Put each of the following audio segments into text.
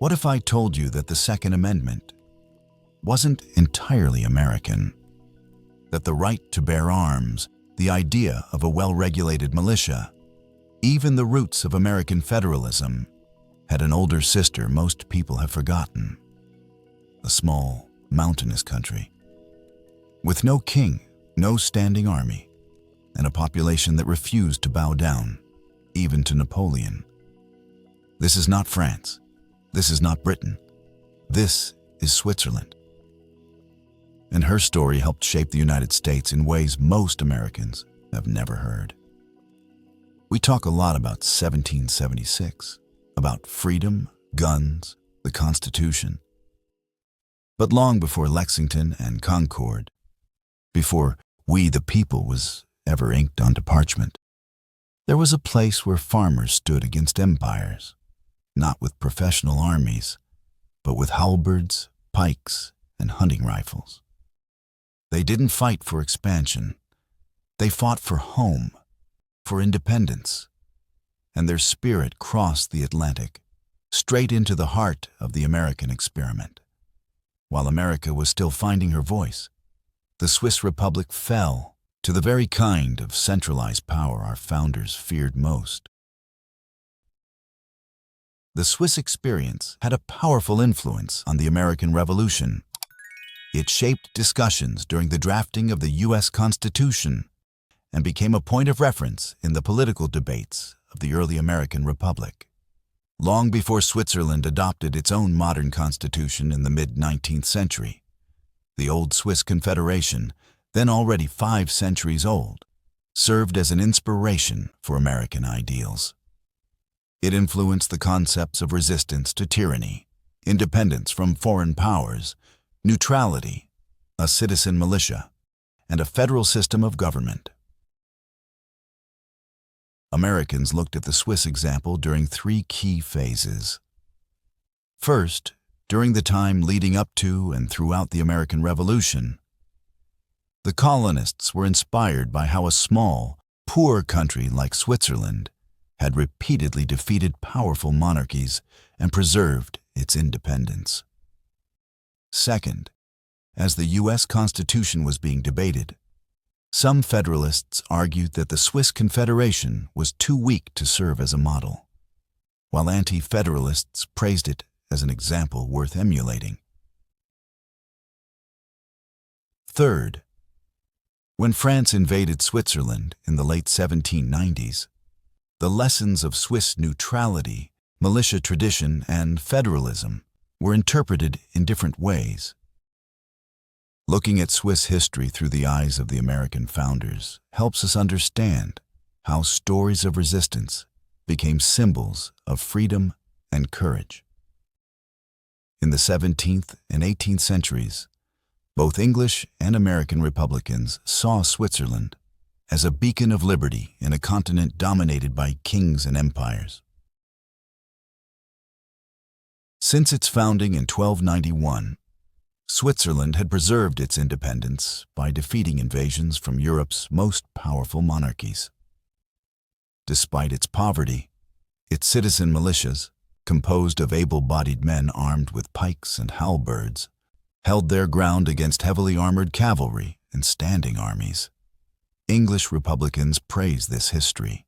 What if I told you that the Second Amendment wasn't entirely American? That the right to bear arms, the idea of a well-regulated militia, even the roots of American federalism, had an older sister most people have forgotten. A small, mountainous country, with no king, no standing army, and a population that refused to bow down, even to Napoleon. This is not France. This is not Britain. This is Switzerland. And her story helped shape the United States in ways most Americans have never heard. We talk a lot about 1776, about freedom, guns, the Constitution. But long before Lexington and Concord, before "We the People" was ever inked onto parchment, there was a place where farmers stood against empires, not with professional armies, but with halberds, pikes, and hunting rifles. They didn't fight for expansion. They fought for home, for independence, and their spirit crossed the Atlantic, straight into the heart of the American experiment. While America was still finding her voice, the Swiss Republic fell to the very kind of centralized power our founders feared most. The Swiss experience had a powerful influence on the American Revolution. It shaped discussions during the drafting of the U.S. Constitution and became a point of reference in the political debates of the early American Republic. Long before Switzerland adopted its own modern constitution in the mid-19th century, the old Swiss Confederation, then already 5 centuries old, served as an inspiration for American ideals. It influenced the concepts of resistance to tyranny, independence from foreign powers, neutrality, a citizen militia, and a federal system of government. Americans looked at the Swiss example during 3 key phases. First, during the time leading up to and throughout the American Revolution, the colonists were inspired by how a small, poor country like Switzerland had repeatedly defeated powerful monarchies and preserved its independence. Second, as the U.S. Constitution was being debated, some Federalists argued that the Swiss Confederation was too weak to serve as a model, while anti-Federalists praised it as an example worth emulating. Third, when France invaded Switzerland in the late 1790s, the lessons of Swiss neutrality, militia tradition, and federalism were interpreted in different ways. Looking at Swiss history through the eyes of the American founders helps us understand how stories of resistance became symbols of freedom and courage. In the 17th and 18th centuries, both English and American Republicans saw Switzerland as a beacon of liberty in a continent dominated by kings and empires. Since its founding in 1291, Switzerland had preserved its independence by defeating invasions from Europe's most powerful monarchies. Despite its poverty, its citizen militias, composed of able-bodied men armed with pikes and halberds, held their ground against heavily armored cavalry and standing armies. English Republicans praised this history,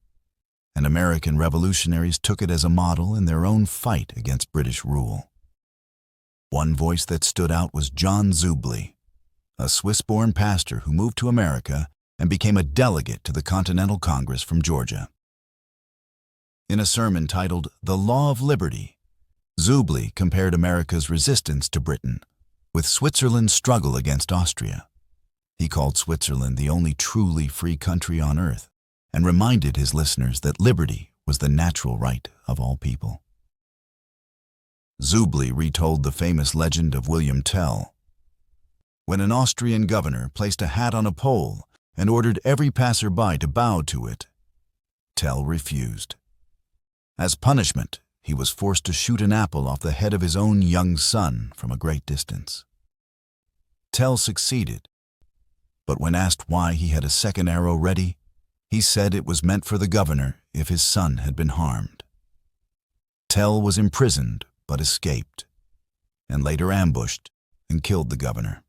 and American revolutionaries took it as a model in their own fight against British rule. One voice that stood out was John Zubley, a Swiss-born pastor who moved to America and became a delegate to the Continental Congress from Georgia. In a sermon titled "The Law of Liberty," Zubley compared America's resistance to Britain with Switzerland's struggle against Austria. He called Switzerland the only truly free country on earth and reminded his listeners that liberty was the natural right of all people. Zubley retold the famous legend of William Tell. When an Austrian governor placed a hat on a pole and ordered every passer-by to bow to it, Tell refused. As punishment, he was forced to shoot an apple off the head of his own young son from a great distance. Tell succeeded, but when asked why he had a second arrow ready, he said it was meant for the governor if his son had been harmed. Tell was imprisoned but escaped, and later ambushed and killed the governor.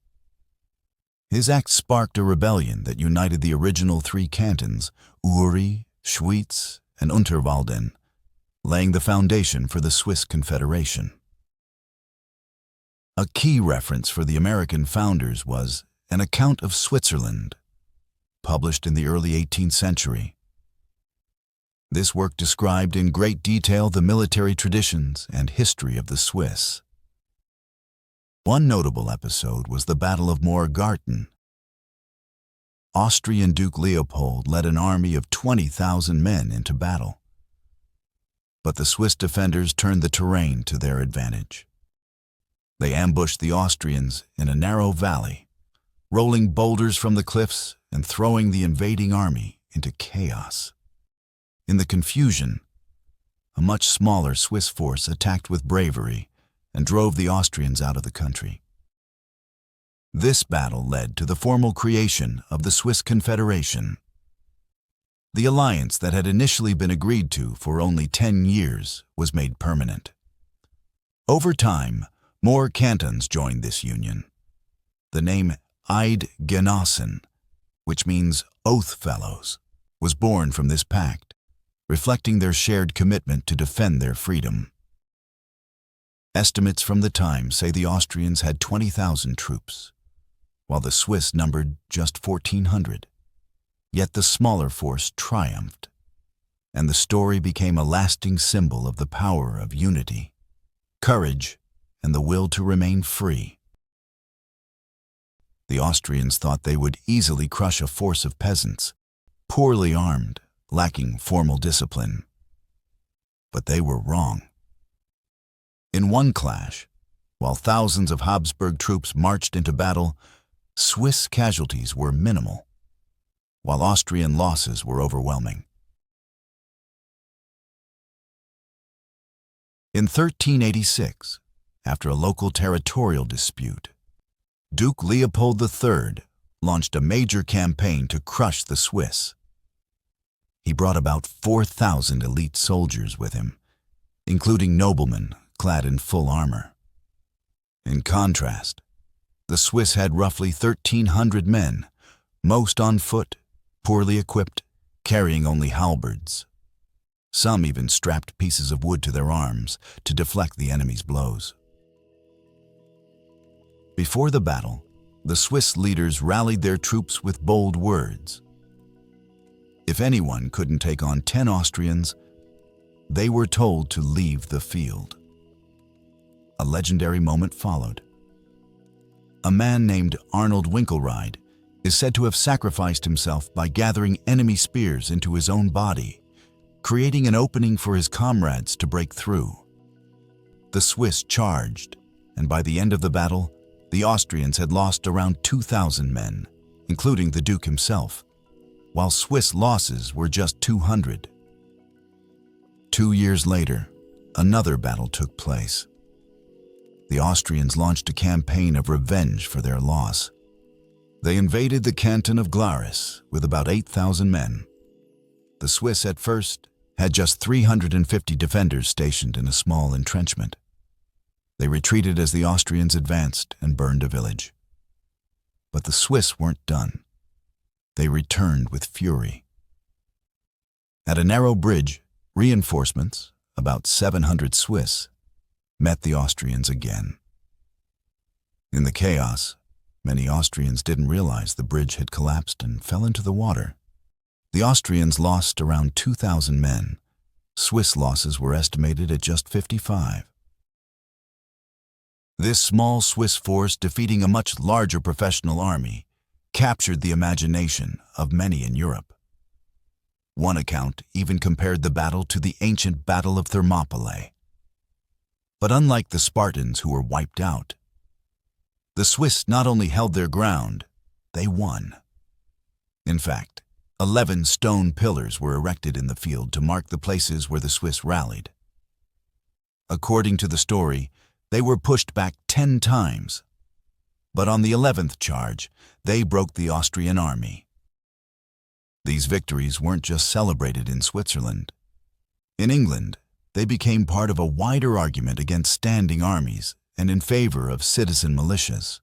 His act sparked a rebellion that united the original three cantons, Uri, Schwyz, and Unterwalden, laying the foundation for the Swiss Confederation. A key reference for the American founders was An Account of Switzerland, published in the early 18th century. This work described in great detail the military traditions and history of the Swiss. One notable episode was the Battle of Morgarten. Austrian Duke Leopold led an army of 20,000 men into battle, but the Swiss defenders turned the terrain to their advantage. They ambushed the Austrians in a narrow valley, rolling boulders from the cliffs and throwing the invading army into chaos. In the confusion, a much smaller Swiss force attacked with bravery and drove the Austrians out of the country. This battle led to the formal creation of the Swiss Confederation. The alliance that had initially been agreed to for only 10 years was made permanent. Over time, more cantons joined this union. The name Eidgenossen, which means oath fellows, was born from this pact, reflecting their shared commitment to defend their freedom. Estimates from the time say the Austrians had 20,000 troops, while the Swiss numbered just 1,400. Yet the smaller force triumphed, and the story became a lasting symbol of the power of unity, courage, and the will to remain free. The Austrians thought they would easily crush a force of peasants, poorly armed, lacking formal discipline. But they were wrong. In one clash, while thousands of Habsburg troops marched into battle, Swiss casualties were minimal, while Austrian losses were overwhelming. In 1386, after a local territorial dispute, Duke Leopold III launched a major campaign to crush the Swiss. He brought about 4,000 elite soldiers with him, including noblemen clad in full armor. In contrast, the Swiss had roughly 1,300 men, most on foot, poorly equipped, carrying only halberds. Some even strapped pieces of wood to their arms to deflect the enemy's blows. Before the battle, the Swiss leaders rallied their troops with bold words. If anyone couldn't take on 10 Austrians, they were told to leave the field. A legendary moment followed. A man named Arnold Winkelried is said to have sacrificed himself by gathering enemy spears into his own body, creating an opening for his comrades to break through. The Swiss charged, and by the end of the battle, the Austrians had lost around 2,000 men, including the Duke himself, while Swiss losses were just 200. 2 years later, another battle took place. The Austrians launched a campaign of revenge for their loss. They invaded the canton of Glaris with about 8,000 men. The Swiss at first had just 350 defenders stationed in a small entrenchment. They retreated as the Austrians advanced and burned a village. But the Swiss weren't done. They returned with fury. At a narrow bridge, reinforcements, about 700 Swiss, met the Austrians again. In the chaos, many Austrians didn't realize the bridge had collapsed and fell into the water. The Austrians lost around 2,000 men. Swiss losses were estimated at just 55. This small Swiss force defeating a much larger professional army captured the imagination of many in Europe. One account even compared the battle to the ancient Battle of Thermopylae. But unlike the Spartans who were wiped out, the Swiss not only held their ground, they won. In fact, 11 stone pillars were erected in the field to mark the places where the Swiss rallied. According to the story, they were pushed back 10 times, but on the 11th charge, they broke the Austrian army. These victories weren't just celebrated in Switzerland. In England, they became part of a wider argument against standing armies and in favor of citizen militias.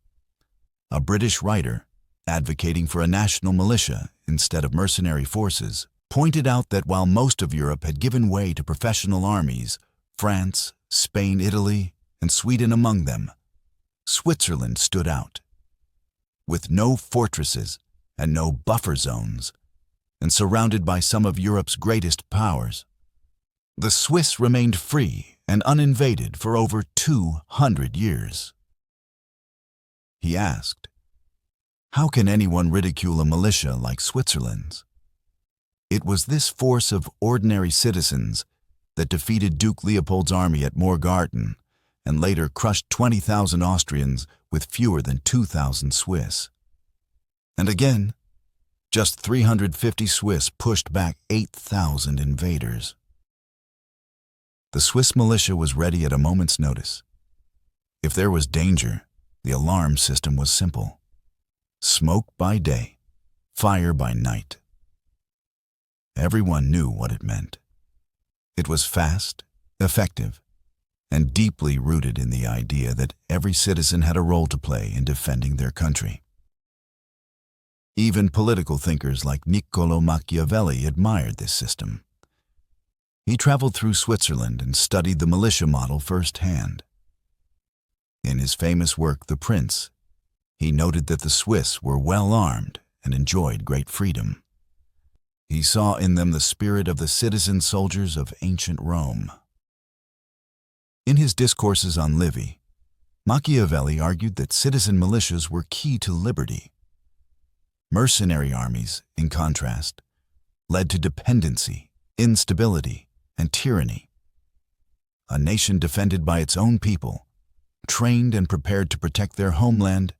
A British writer, advocating for a national militia instead of mercenary forces, pointed out that while most of Europe had given way to professional armies, France, Spain, Italy, and Sweden among them, Switzerland stood out. With no fortresses and no buffer zones, and surrounded by some of Europe's greatest powers, the Swiss remained free and uninvaded for over 200 years. He asked, "How can anyone ridicule a militia like Switzerland's?" It was this force of ordinary citizens that defeated Duke Leopold's army at Morgarten and later crushed 20,000 Austrians with fewer than 2,000 Swiss. And again, just 350 Swiss pushed back 8,000 invaders. The Swiss militia was ready at a moment's notice. If there was danger, the alarm system was simple. Smoke by day, fire by night. Everyone knew what it meant. It was fast, effective, and deeply rooted in the idea that every citizen had a role to play in defending their country. Even political thinkers like Niccolò Machiavelli admired this system. He traveled through Switzerland and studied the militia model firsthand. In his famous work, The Prince, he noted that the Swiss were well armed and enjoyed great freedom. He saw in them the spirit of the citizen soldiers of ancient Rome. In his discourses on Livy, Machiavelli argued that citizen militias were key to liberty. Mercenary armies, in contrast, led to dependency, instability, and tyranny. A nation defended by its own people, trained and prepared to protect their homeland,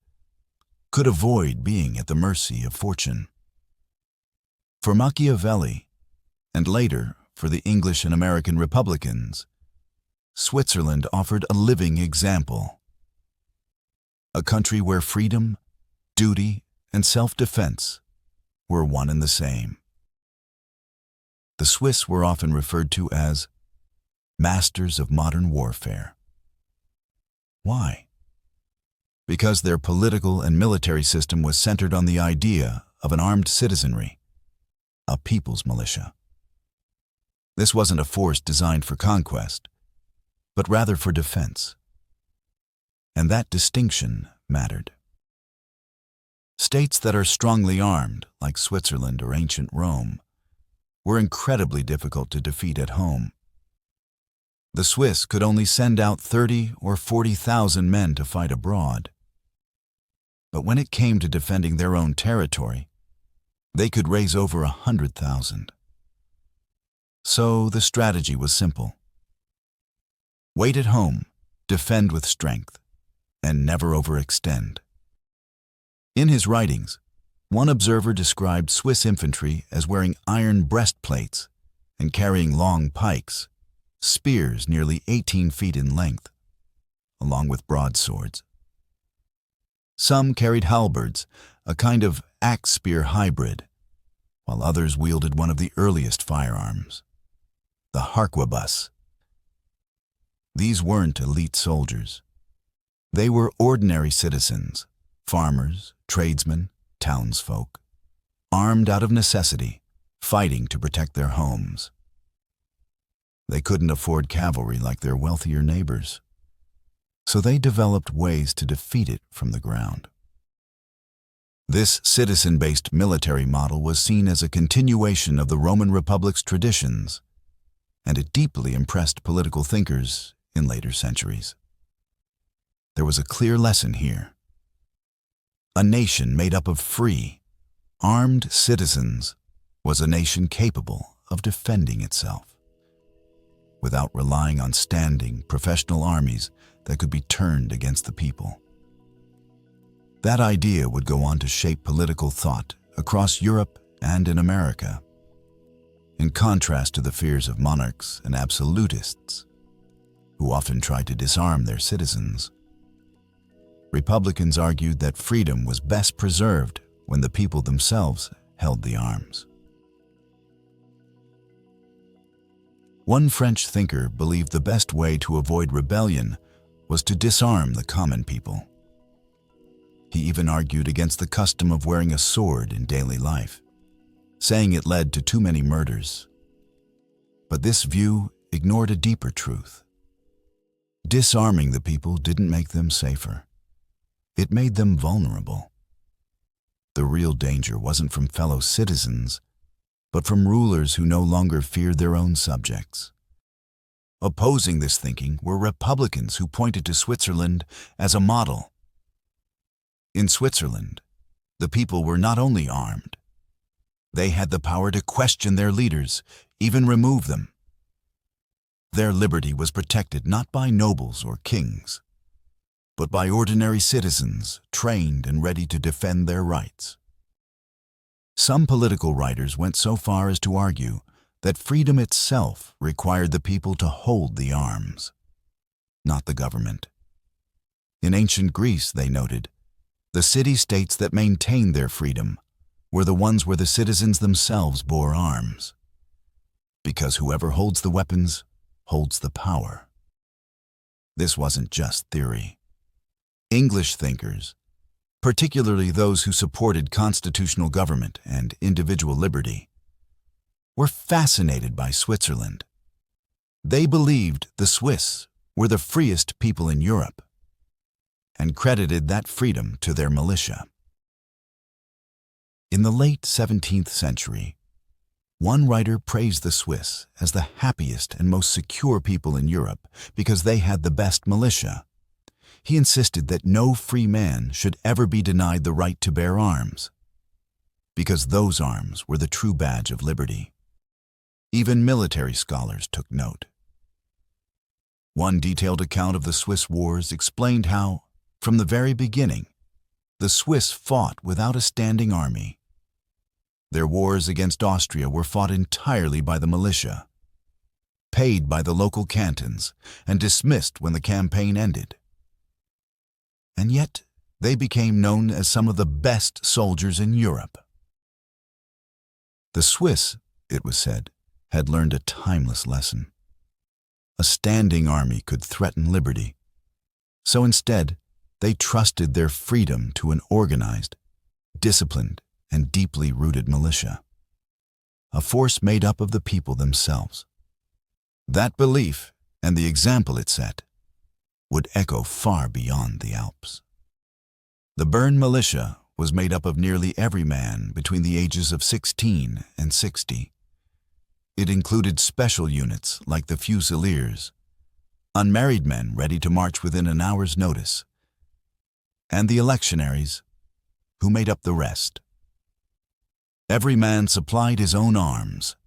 could avoid being at the mercy of fortune. For Machiavelli, and later for the English and American Republicans, Switzerland offered a living example. A country where freedom, duty, and self-defense were one and the same. The Swiss were often referred to as masters of modern warfare. Why? Because their political and military system was centered on the idea of an armed citizenry, a people's militia. This wasn't a force designed for conquest, but rather for defense. And that distinction mattered. States that are strongly armed, like Switzerland or ancient Rome, were incredibly difficult to defeat at home. The Swiss could only send out 30 or 40,000 men to fight abroad. But when it came to defending their own territory, they could raise over 100,000. So the strategy was simple. Wait at home, defend with strength, and never overextend. In his writings, one observer described Swiss infantry as wearing iron breastplates and carrying long pikes, spears nearly 18 feet in length, along with broadswords. Some carried halberds, a kind of axe-spear hybrid, while others wielded one of the earliest firearms, the harquebus. These weren't elite soldiers. They were ordinary citizens, farmers, tradesmen, townsfolk, armed out of necessity, fighting to protect their homes. They couldn't afford cavalry like their wealthier neighbors, so they developed ways to defeat it from the ground. This citizen-based military model was seen as a continuation of the Roman Republic's traditions, and it deeply impressed political thinkers in later centuries. There was a clear lesson here. A nation made up of free, armed citizens was a nation capable of defending itself, without relying on standing, professional armies that could be turned against the people. That idea would go on to shape political thought across Europe and in America. In contrast to the fears of monarchs and absolutists, who often tried to disarm their citizens, Republicans argued that freedom was best preserved when the people themselves held the arms. One French thinker believed the best way to avoid rebellion was to disarm the common people. He even argued against the custom of wearing a sword in daily life, saying it led to too many murders. But this view ignored a deeper truth. Disarming the people didn't make them safer. It made them vulnerable. The real danger wasn't from fellow citizens, but from rulers who no longer feared their own subjects. Opposing this thinking were Republicans who pointed to Switzerland as a model. In Switzerland, the people were not only armed, they had the power to question their leaders, even remove them. Their liberty was protected not by nobles or kings, but by ordinary citizens trained and ready to defend their rights. Some political writers went so far as to argue that freedom itself required the people to hold the arms, not the government. In ancient Greece, they noted, the city-states that maintained their freedom were the ones where the citizens themselves bore arms, because whoever holds the weapons holds the power. This wasn't just theory. English thinkers, particularly those who supported constitutional government and individual liberty, were fascinated by Switzerland. They believed the Swiss were the freest people in Europe and credited that freedom to their militia. In the late 17th century, one writer praised the Swiss as the happiest and most secure people in Europe because they had the best militia. He insisted that no free man should ever be denied the right to bear arms, because those arms were the true badge of liberty. Even military scholars took note. One detailed account of the Swiss wars explained how, from the very beginning, the Swiss fought without a standing army. Their wars against Austria were fought entirely by the militia, paid by the local cantons, and dismissed when the campaign ended. And yet, they became known as some of the best soldiers in Europe. The Swiss, it was said, had learned a timeless lesson. A standing army could threaten liberty, so instead, they trusted their freedom to an organized, disciplined, and deeply rooted militia, a force made up of the people themselves. That belief, and the example it set, would echo far beyond the Alps. The Bern militia was made up of nearly every man between the ages of 16 and 60. It included special units like the Fusiliers, unmarried men ready to march within an hour's notice, and the electionaries, who made up the rest. Every man supplied his own arms,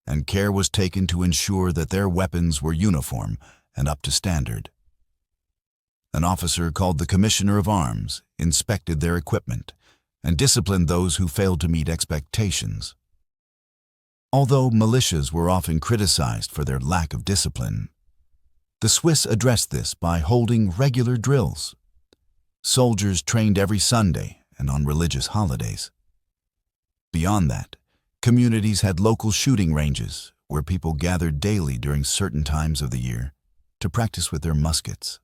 and care was taken to ensure that their weapons were uniform and up to standard. An officer called the Commissioner of Arms inspected their equipment and disciplined those who failed to meet expectations. Although militias were often criticized for their lack of discipline, the Swiss addressed this by holding regular drills. Soldiers trained every Sunday and on religious holidays. Beyond that, communities had local shooting ranges where people gathered daily during certain times of the year to practice with their muskets.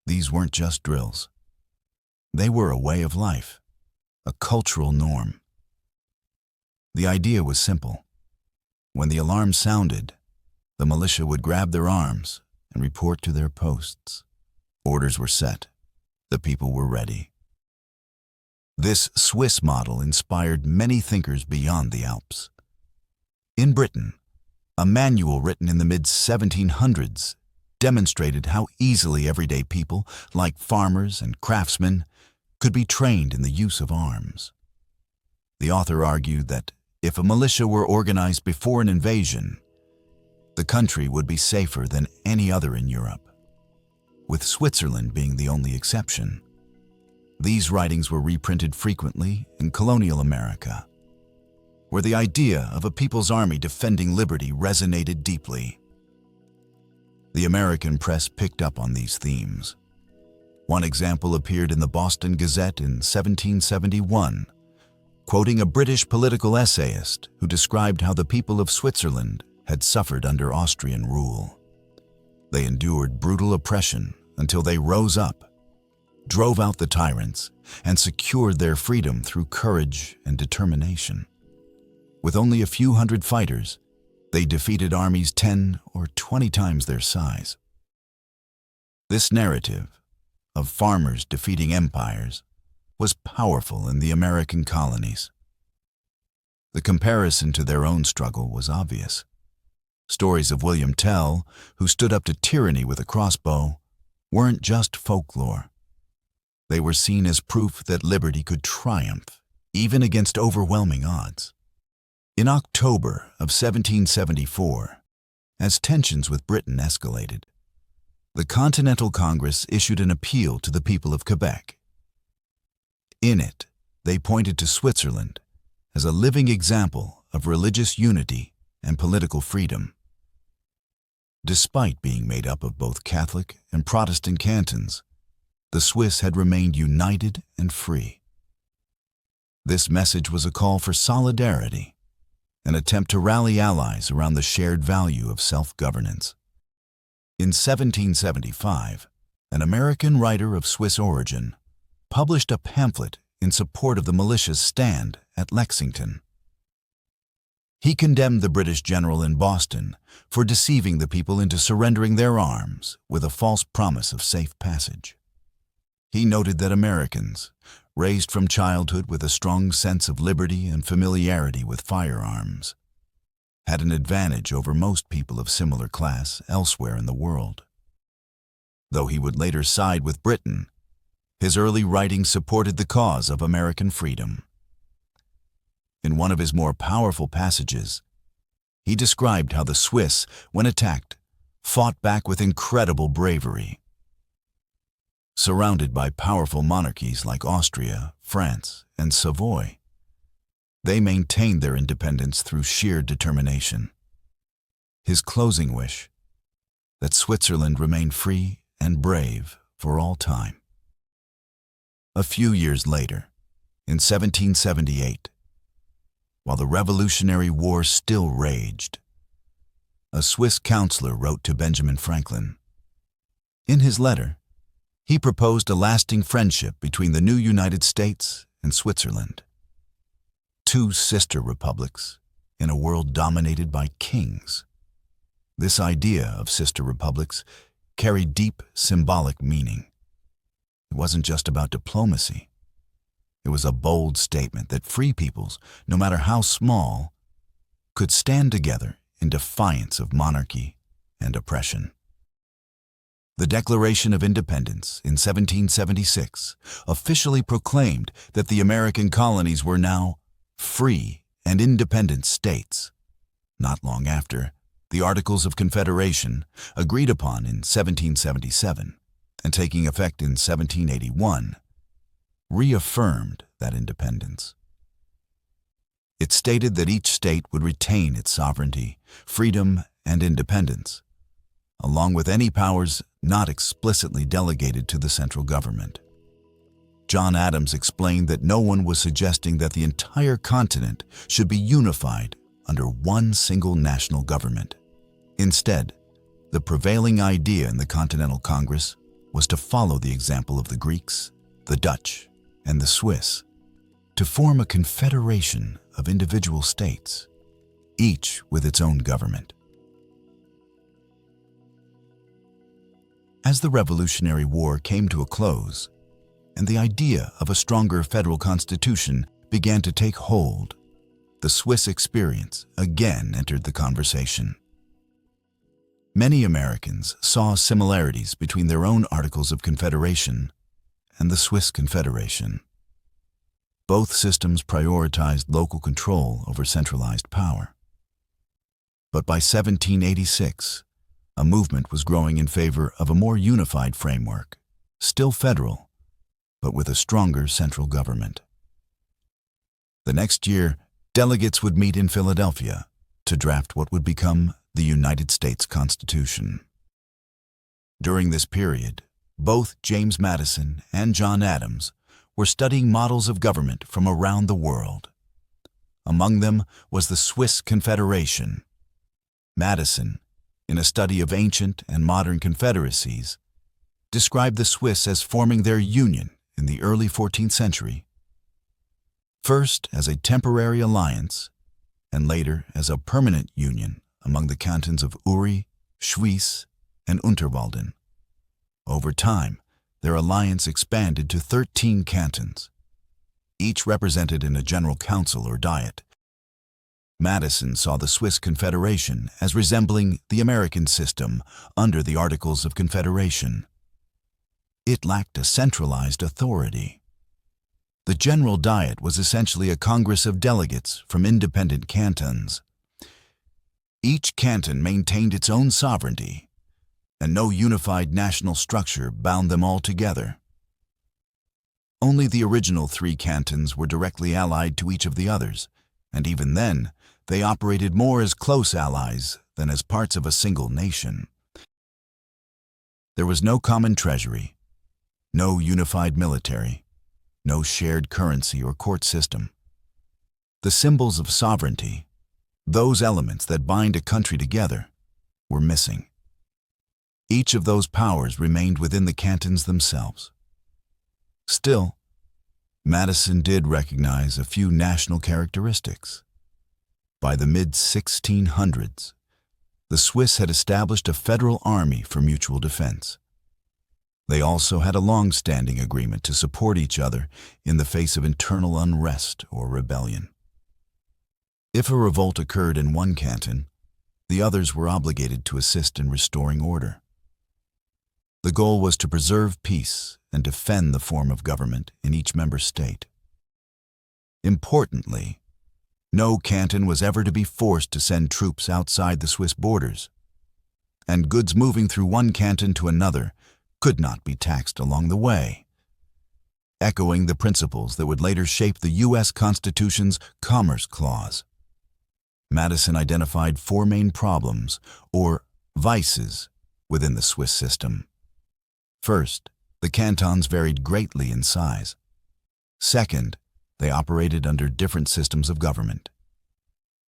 These weren't just drills. They were a way of life, a cultural norm. The idea was simple. When the alarm sounded, the militia would grab their arms and report to their posts. Orders were set. The people were ready. This Swiss model inspired many thinkers beyond the Alps. In Britain, a manual written in the mid-1700s demonstrated how easily everyday people, like farmers and craftsmen, could be trained in the use of arms. The author argued that if a militia were organized before an invasion, the country would be safer than any other in Europe, with Switzerland being the only exception. These writings were reprinted frequently in colonial America, where the idea of a people's army defending liberty resonated deeply. The American press picked up on these themes. One example appeared in the Boston Gazette in 1771, quoting a British political essayist who described how the people of Switzerland had suffered under Austrian rule. They endured brutal oppression until they rose up, drove out the tyrants, and secured their freedom through courage and determination. With only a few hundred fighters, they defeated armies 10 or 20 times their size. This narrative of farmers defeating empires was powerful in the American colonies. The comparison to their own struggle was obvious. Stories of William Tell, who stood up to tyranny with a crossbow, weren't just folklore. They were seen as proof that liberty could triumph, even against overwhelming odds. In October of 1774, as tensions with Britain escalated, the Continental Congress issued an appeal to the people of Quebec. In it, they pointed to Switzerland as a living example of religious unity and political freedom. Despite being made up of both Catholic and Protestant cantons, the Swiss had remained united and free. This message was a call for solidarity, an attempt to rally allies around the shared value of self-governance. In 1775, an American writer of Swiss origin published a pamphlet in support of the militia's stand at Lexington. He condemned the British general in Boston for deceiving the people into surrendering their arms with a false promise of safe passage. He noted that Americans, raised from childhood with a strong sense of liberty and familiarity with firearms, had an advantage over most people of similar class elsewhere in the world. Though he would later side with Britain, his early writings supported the cause of American freedom. In one of his more powerful passages, he described how the Swiss, when attacked, fought back with incredible bravery. Surrounded by powerful monarchies like Austria, France, and Savoy, they maintained their independence through sheer determination. His closing wish, that Switzerland remain free and brave for all time. A few years later, in 1778, while the Revolutionary War still raged, a Swiss counselor wrote to Benjamin Franklin. In his letter, he proposed a lasting friendship between the new United States and Switzerland, two sister republics in a world dominated by kings. This idea of sister republics carried deep symbolic meaning. It wasn't just about diplomacy. It was a bold statement that free peoples, no matter how small, could stand together in defiance of monarchy and oppression. The Declaration of Independence in 1776 officially proclaimed that the American colonies were now free and independent states. Not long after, the Articles of Confederation, agreed upon in 1777 and taking effect in 1781, reaffirmed that independence. It stated that each state would retain its sovereignty, freedom, and independence, along with any powers not explicitly delegated to the central government. John Adams explained that no one was suggesting that the entire continent should be unified under one single national government. Instead, the prevailing idea in the Continental Congress was to follow the example of the Greeks, the Dutch, and the Swiss, to form a confederation of individual states, each with its own government. As the Revolutionary War came to a close, and the idea of a stronger federal constitution began to take hold, the Swiss experience again entered the conversation. Many Americans saw similarities between their own Articles of Confederation and the Swiss Confederation. Both systems prioritized local control over centralized power. But by 1786, a movement was growing in favor of a more unified framework, still federal, but with a stronger central government. The next year, delegates would meet in Philadelphia to draft what would become the United States Constitution. During this period, both James Madison and John Adams were studying models of government from around the world. Among them was the Swiss Confederation. Madison, in a study of ancient and modern confederacies, described the Swiss as forming their union in the early 14th century, first as a temporary alliance and later as a permanent union among the cantons of Uri, Schwyz, and Unterwalden. Over time, their alliance expanded to 13 cantons, each represented in a general council or diet. Madison saw the Swiss Confederation as resembling the American system under the Articles of Confederation. It lacked a centralized authority. The General Diet was essentially a congress of delegates from independent cantons. Each canton maintained its own sovereignty, and no unified national structure bound them all together. Only the original 3 cantons were directly allied to each of the others, and even then, they operated more as close allies than as parts of a single nation. There was no common treasury, no unified military, no shared currency or court system. The symbols of sovereignty, those elements that bind a country together, were missing. Each of those powers remained within the cantons themselves. Still, Madison did recognize a few national characteristics. By the mid-1600s, the Swiss had established a federal army for mutual defense. They also had a long-standing agreement to support each other in the face of internal unrest or rebellion. If a revolt occurred in one canton, the others were obligated to assist in restoring order. The goal was to preserve peace and defend the form of government in each member state. Importantly, no canton was ever to be forced to send troops outside the Swiss borders, and goods moving through one canton to another could not be taxed along the way, echoing the principles that would later shape the U.S. Constitution's Commerce Clause. Madison identified 4 main problems, or vices, within the Swiss system. First, the cantons varied greatly in size. Second, they operated under different systems of government.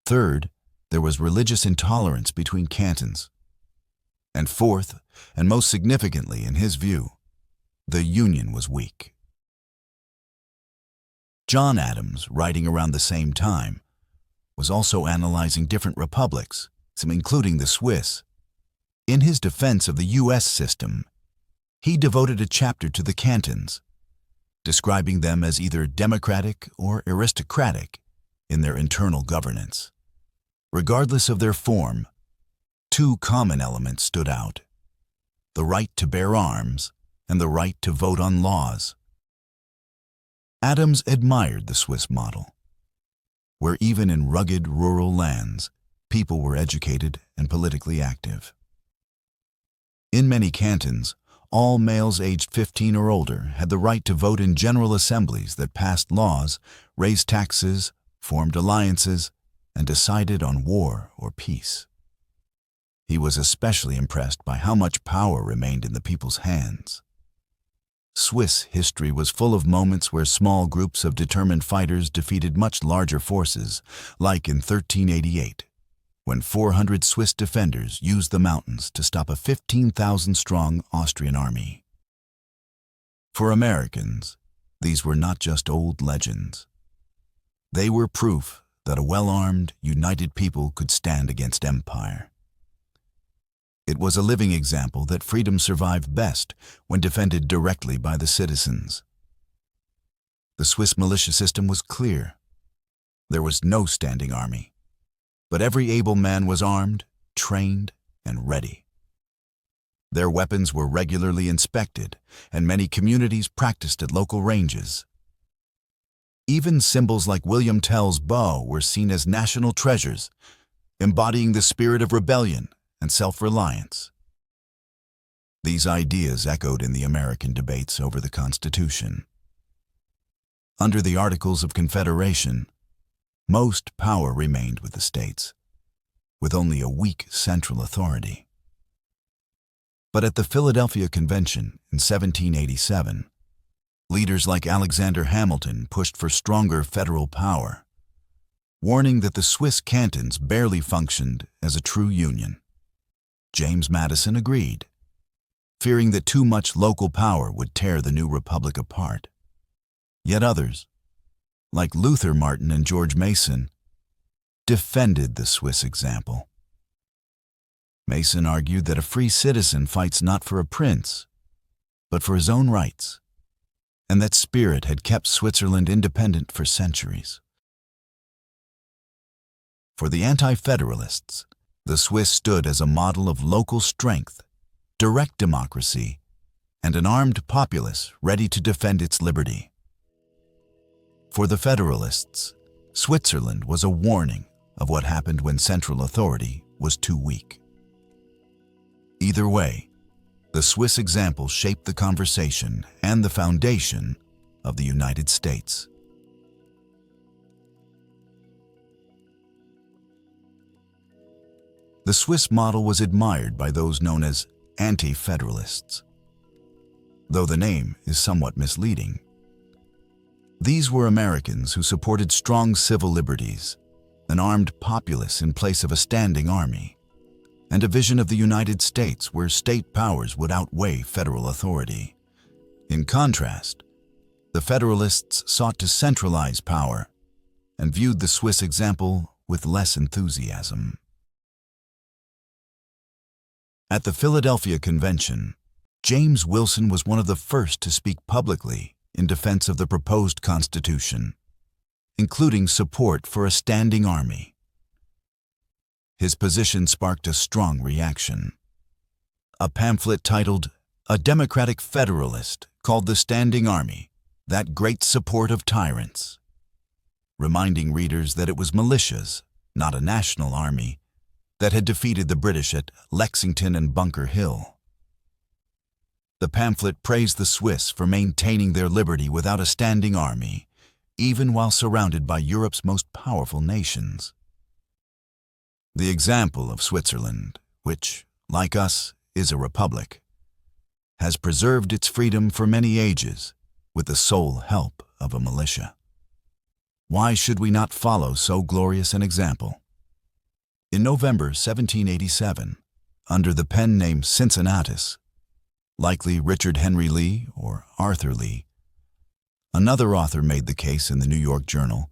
Third, there was religious intolerance between cantons. And fourth, and most significantly in his view, the union was weak. John Adams, writing around the same time, was also analyzing different republics, some including the Swiss. In his defense of the U.S. system, he devoted a chapter to the cantons, describing them as either democratic or aristocratic in their internal governance. Regardless of their form, 2 common elements stood out: the right to bear arms and the right to vote on laws. Adams admired the Swiss model, where even in rugged rural lands, people were educated and politically active. In many cantons, all males aged 15 or older had the right to vote in general assemblies that passed laws, raised taxes, formed alliances, and decided on war or peace. He was especially impressed by how much power remained in the people's hands. Swiss history was full of moments where small groups of determined fighters defeated much larger forces, like in 1388, when 400 Swiss defenders used the mountains to stop a 15,000-strong Austrian army. For Americans, these were not just old legends. They were proof that a well-armed, united people could stand against empire. It was a living example that freedom survived best when defended directly by the citizens. The Swiss militia system was clear. There was no standing army, but every able man was armed, trained, and ready. Their weapons were regularly inspected, and many communities practiced at local ranges. Even symbols like William Tell's bow were seen as national treasures, embodying the spirit of rebellion and self-reliance. These ideas echoed in the American debates over the Constitution. Under the Articles of Confederation, most power remained with the states, with only a weak central authority. But at the Philadelphia Convention in 1787, leaders like Alexander Hamilton pushed for stronger federal power. warning that the Swiss cantons barely functioned as a true union. James Madison agreed, fearing that too much local power would tear the new republic apart. Yet others, like Luther Martin and George Mason, defended the Swiss example. Mason argued that a free citizen fights not for a prince, but for his own rights, and that spirit had kept Switzerland independent for centuries. For the anti-federalists, the Swiss stood as a model of local strength, direct democracy, and an armed populace ready to defend its liberty. For the federalists, Switzerland was a warning of what happened when central authority was too weak. Either way, the Swiss example shaped the conversation and the foundation of the United States. The Swiss model was admired by those known as anti-federalists, though the name is somewhat misleading. These were Americans who supported strong civil liberties, an armed populace in place of a standing army, and a vision of the United States where state powers would outweigh federal authority. In contrast, the Federalists sought to centralize power and viewed the Swiss example with less enthusiasm. At the Philadelphia Convention, James Wilson was one of the first to speak publicly in defense of the proposed Constitution, including support for a standing army. His position sparked a strong reaction. A pamphlet titled "A Democratic Federalist" called the Standing Army that great support of tyrants, reminding readers that it was militias, not a national army, that had defeated the British at Lexington and Bunker Hill. The pamphlet praised the Swiss for maintaining their liberty without a standing army, even while surrounded by Europe's most powerful nations. The example of Switzerland, which, like us, is a republic, has preserved its freedom for many ages with the sole help of a militia. Why should we not follow so glorious an example? In November 1787, under the pen name Cincinnatus, likely Richard Henry Lee or Arthur Lee, another author made the case in the New York Journal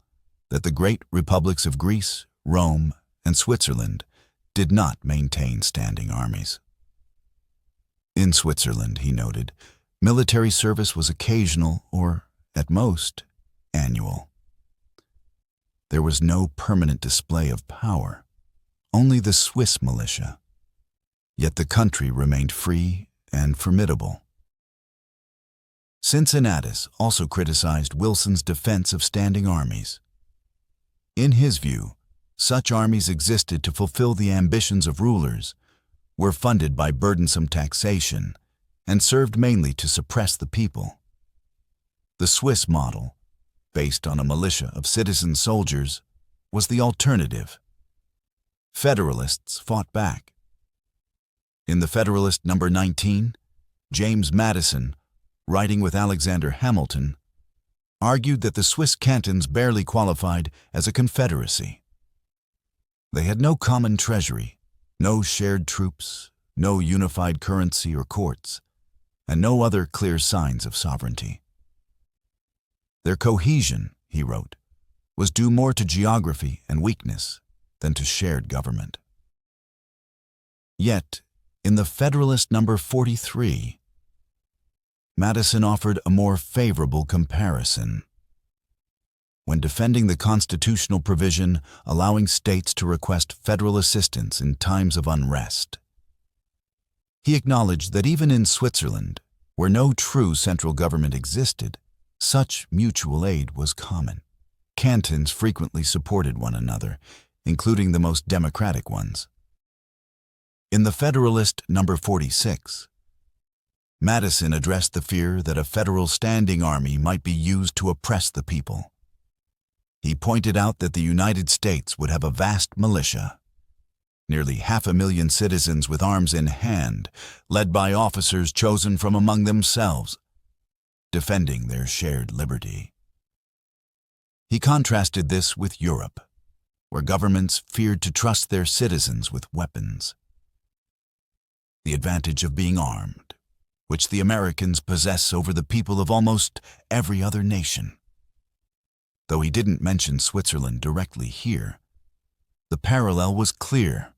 that the great republics of Greece, Rome, and Switzerland did not maintain standing armies. In Switzerland, he noted, military service was occasional or, at most, annual. There was no permanent display of power, only the Swiss militia. Yet the country remained free and formidable. Cincinnatus also criticized Wilson's defense of standing armies. In his view, such armies existed to fulfill the ambitions of rulers, were funded by burdensome taxation, and served mainly to suppress the people. The Swiss model, based on a militia of citizen soldiers, was the alternative. Federalists fought back. In the Federalist No. 19, James Madison, writing with Alexander Hamilton, argued that the Swiss cantons barely qualified as a confederacy. They had no common treasury, no shared troops, no unified currency or courts, and no other clear signs of sovereignty. Their cohesion, he wrote, was due more to geography and weakness than to shared government. Yet, in the Federalist No. 43, Madison offered a more favorable comparison. When defending the constitutional provision allowing states to request federal assistance in times of unrest, he acknowledged that even in Switzerland, where no true central government existed, such mutual aid was common. Cantons frequently supported one another, including the most democratic ones. In the Federalist No. 46, Madison addressed the fear that a federal standing army might be used to oppress the people. He pointed out that the United States would have a vast militia, nearly 500,000 citizens with arms in hand, led by officers chosen from among themselves, defending their shared liberty. He contrasted this with Europe, where governments feared to trust their citizens with weapons. The advantage of being armed, which the Americans possess over the people of almost every other nation. Though he didn't mention Switzerland directly here, the parallel was clear.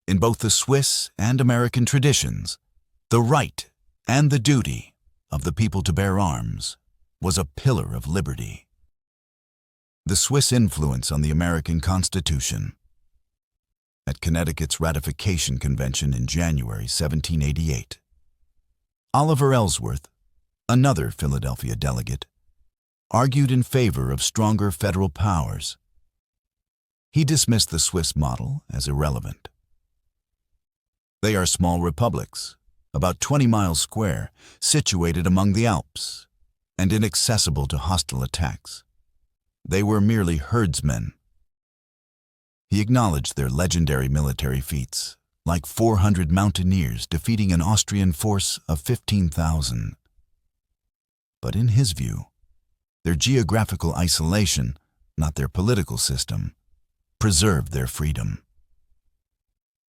In both the Swiss and American traditions, the right and the duty of the people to bear arms was a pillar of liberty. The Swiss influence on the American Constitution. At Connecticut's Ratification Convention in January 1788, Oliver Ellsworth, another Philadelphia delegate, argued in favor of stronger federal powers. He dismissed the Swiss model as irrelevant. They are small republics, about 20 miles square, situated among the Alps, and inaccessible to hostile attacks. They were merely herdsmen. He acknowledged their legendary military feats, like 400 mountaineers defeating an Austrian force of 15,000. But in his view, their geographical isolation, not their political system, preserved their freedom.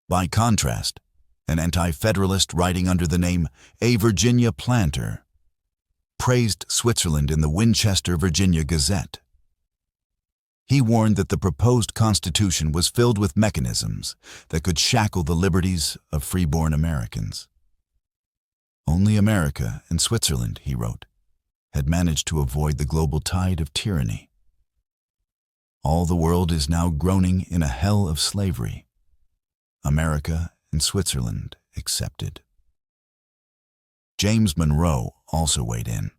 By contrast, an anti-federalist writing under the name A Virginia Planter praised Switzerland in the Winchester, Virginia Gazette. He warned that the proposed constitution was filled with mechanisms that could shackle the liberties of freeborn Americans. Only America and Switzerland, he wrote, had managed to avoid the global tide of tyranny. All the world is now groaning in a hell of slavery, America and Switzerland excepted. James Monroe also weighed in.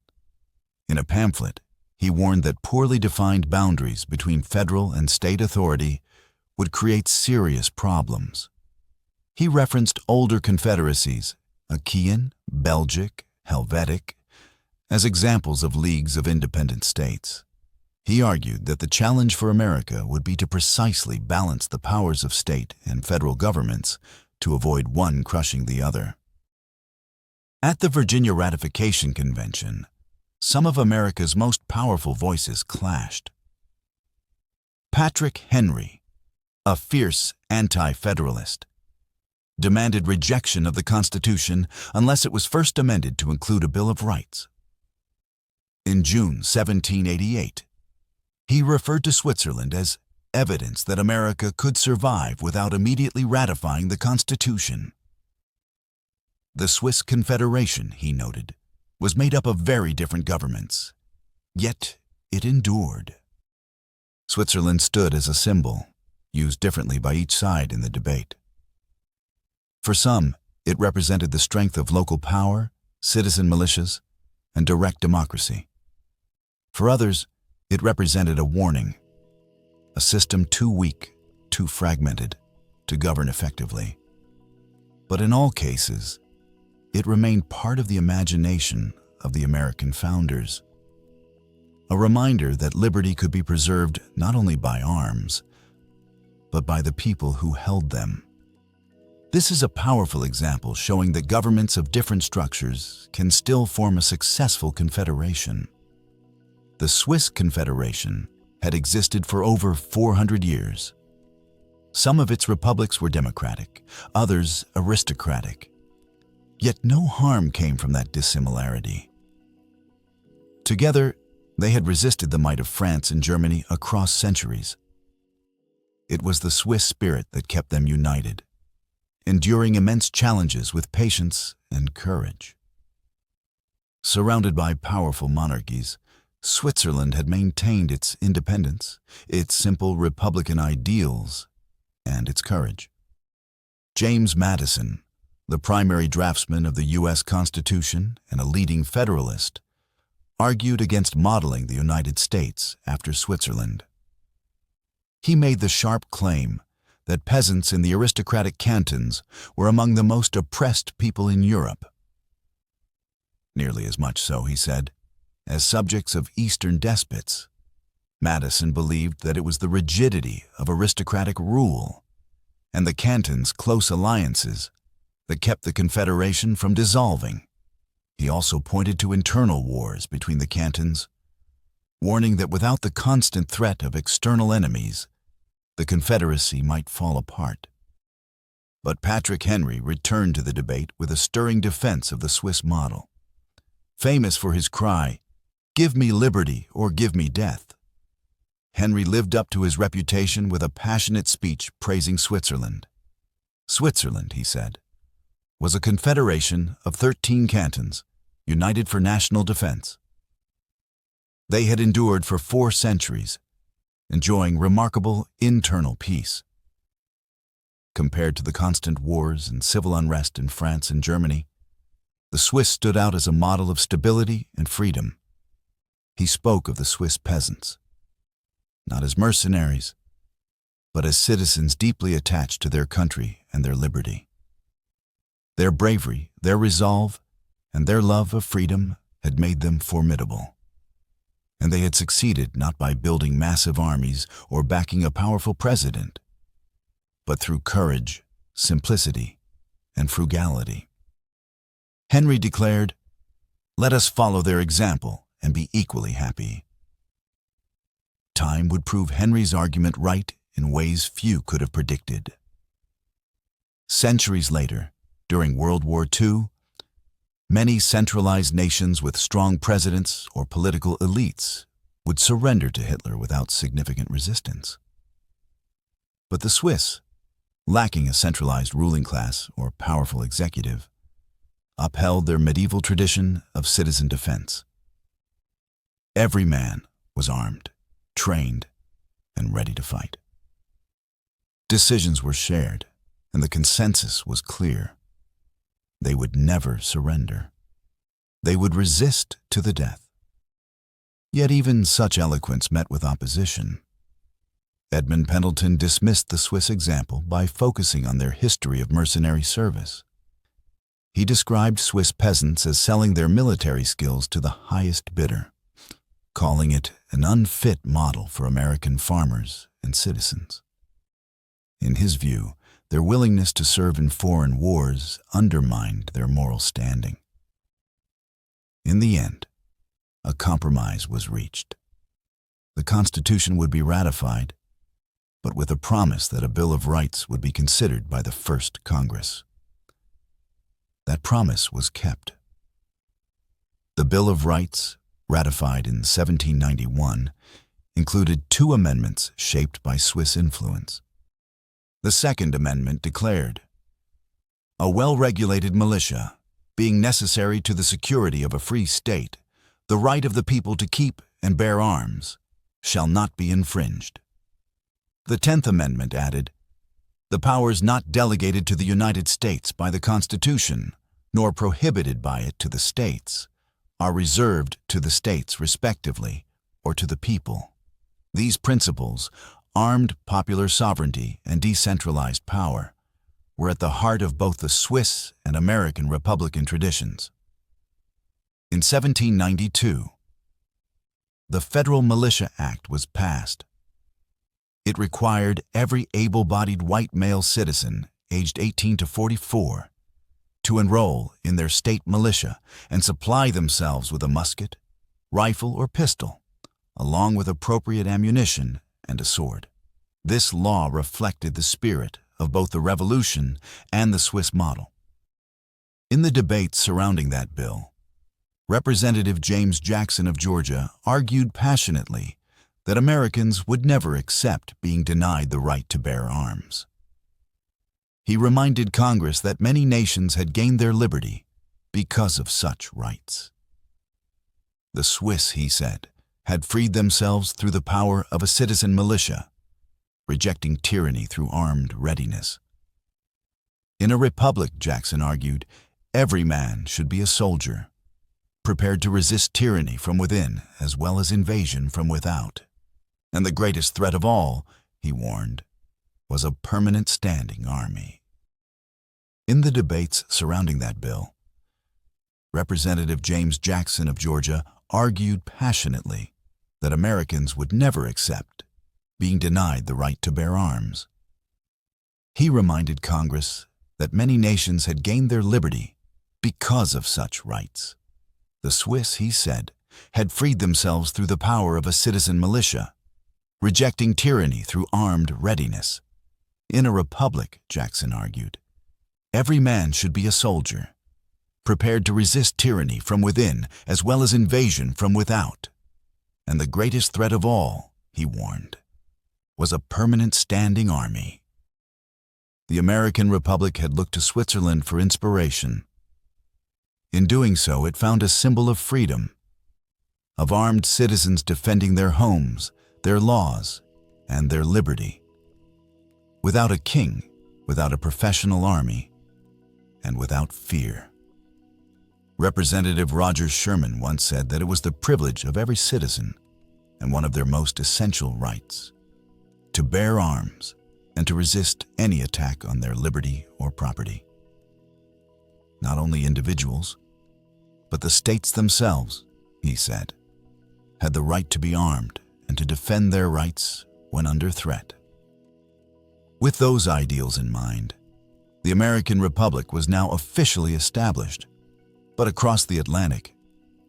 In a pamphlet, he warned that poorly defined boundaries between federal and state authority would create serious problems. He referenced older confederacies, Achaean, Belgic, Helvetic, as examples of leagues of independent states. He argued that the challenge for America would be to precisely balance the powers of state and federal governments to avoid one crushing the other. At the Virginia Ratification Convention, some of America's most powerful voices clashed. Patrick Henry, a fierce anti-federalist, demanded rejection of the Constitution unless it was first amended to include a Bill of Rights. In June 1788, he referred to Switzerland as evidence that America could survive without immediately ratifying the Constitution. The Swiss Confederation, he noted, was made up of very different governments, yet it endured. Switzerland stood as a symbol, used differently by each side in the debate. For some, it represented the strength of local power, citizen militias, and direct democracy. For others, it represented a warning, a system too weak, too fragmented to govern effectively. But in all cases, it remained part of the imagination of the American founders. A reminder that liberty could be preserved not only by arms, but by the people who held them. This is a powerful example showing that governments of different structures can still form a successful confederation. The Swiss Confederation had existed for over 400 years. Some of its republics were democratic, others aristocratic. Yet no harm came from that dissimilarity. Together, they had resisted the might of France and Germany across centuries. It was the Swiss spirit that kept them united, enduring immense challenges with patience and courage. Surrounded by powerful monarchies, Switzerland had maintained its independence, its simple republican ideals, and its courage. James Madison, the primary draftsman of the U.S. Constitution and a leading Federalist, argued against modeling the United States after Switzerland. He made the sharp claim that peasants in the aristocratic cantons were among the most oppressed people in Europe. Nearly as much so, he said, as subjects of Eastern despots. Madison believed that it was the rigidity of aristocratic rule and the cantons' close alliances that kept the Confederation from dissolving. He also pointed to internal wars between the cantons, warning that without the constant threat of external enemies, the Confederacy might fall apart. But Patrick Henry returned to the debate with a stirring defense of the Swiss model. Famous for his cry, "Give me liberty or give me death," Henry lived up to his reputation with a passionate speech praising Switzerland. Switzerland, he said, was a confederation of 13 cantons, united for national defense. They had endured for 4 centuries, enjoying remarkable internal peace. Compared to the constant wars and civil unrest in France and Germany, the Swiss stood out as a model of stability and freedom. He spoke of the Swiss peasants, not as mercenaries, but as citizens deeply attached to their country and their liberty. Their bravery, their resolve, and their love of freedom had made them formidable. And they had succeeded not by building massive armies or backing a powerful president, but through courage, simplicity, and frugality. Henry declared, "Let us follow their example and be equally happy." Time would prove Henry's argument right in ways few could have predicted. Centuries later, during World War II, many centralized nations with strong presidents or political elites would surrender to Hitler without significant resistance. But the Swiss, lacking a centralized ruling class or powerful executive, upheld their medieval tradition of citizen defense. Every man was armed, trained, and ready to fight. Decisions were shared, and the consensus was clear. They would never surrender. They would resist to the death. Yet even such eloquence met with opposition. Edmund Pendleton dismissed the Swiss example by focusing on their history of mercenary service. He described Swiss peasants as selling their military skills to the highest bidder, calling it an unfit model for American farmers and citizens. In his view, their willingness to serve in foreign wars undermined their moral standing. In the end, a compromise was reached. The Constitution would be ratified, but with a promise that a Bill of Rights would be considered by the First Congress. That promise was kept. The Bill of Rights, ratified in 1791, included 2 amendments shaped by Swiss influence. The Second Amendment declared, "A well-regulated militia, being necessary to the security of a free state, the right of the people to keep and bear arms, shall not be infringed." The 10th Amendment added, "The powers not delegated to the United States by the Constitution, nor prohibited by it to the states, are reserved to the states respectively, or to the people." These principles, armed popular sovereignty and decentralized power, were at the heart of both the Swiss and American republican traditions. In 1792, the Federal Militia Act was passed. It required every able-bodied white male citizen aged 18 to 44 to enroll in their state militia and supply themselves with a musket, rifle, or pistol, along with appropriate ammunition and a sword. This law reflected the spirit of both the Revolution and the Swiss model. In the debates surrounding that bill, Representative James Jackson of Georgia argued passionately that Americans would never accept being denied the right to bear arms. He reminded Congress that many nations had gained their liberty because of such rights. The Swiss, he said, had freed themselves through the power of a citizen militia, rejecting tyranny through armed readiness. In a republic, Jackson argued, every man should be a soldier, prepared to resist tyranny from within as well as invasion from without. And the greatest threat of all, he warned, was a permanent standing army. In the debates surrounding that bill, Representative James Jackson of Georgia argued passionately that Americans would never accept being denied the right to bear arms. He reminded Congress that many nations had gained their liberty because of such rights. The Swiss, he said, had freed themselves through the power of a citizen militia, rejecting tyranny through armed readiness. In a republic, Jackson argued, every man should be a soldier, prepared to resist tyranny from within as well as invasion from without. And the greatest threat of all, he warned, was a permanent standing army. The American Republic had looked to Switzerland for inspiration. In doing so, it found a symbol of freedom, of armed citizens defending their homes, their laws, and their liberty. Without a king, without a professional army, and without fear. Representative Roger Sherman once said that it was the privilege of every citizen, and one of their most essential rights, to bear arms and to resist any attack on their liberty or property. Not only individuals, but the states themselves, he said, had the right to be armed and to defend their rights when under threat. With those ideals in mind, the American Republic was now officially established, but across the Atlantic,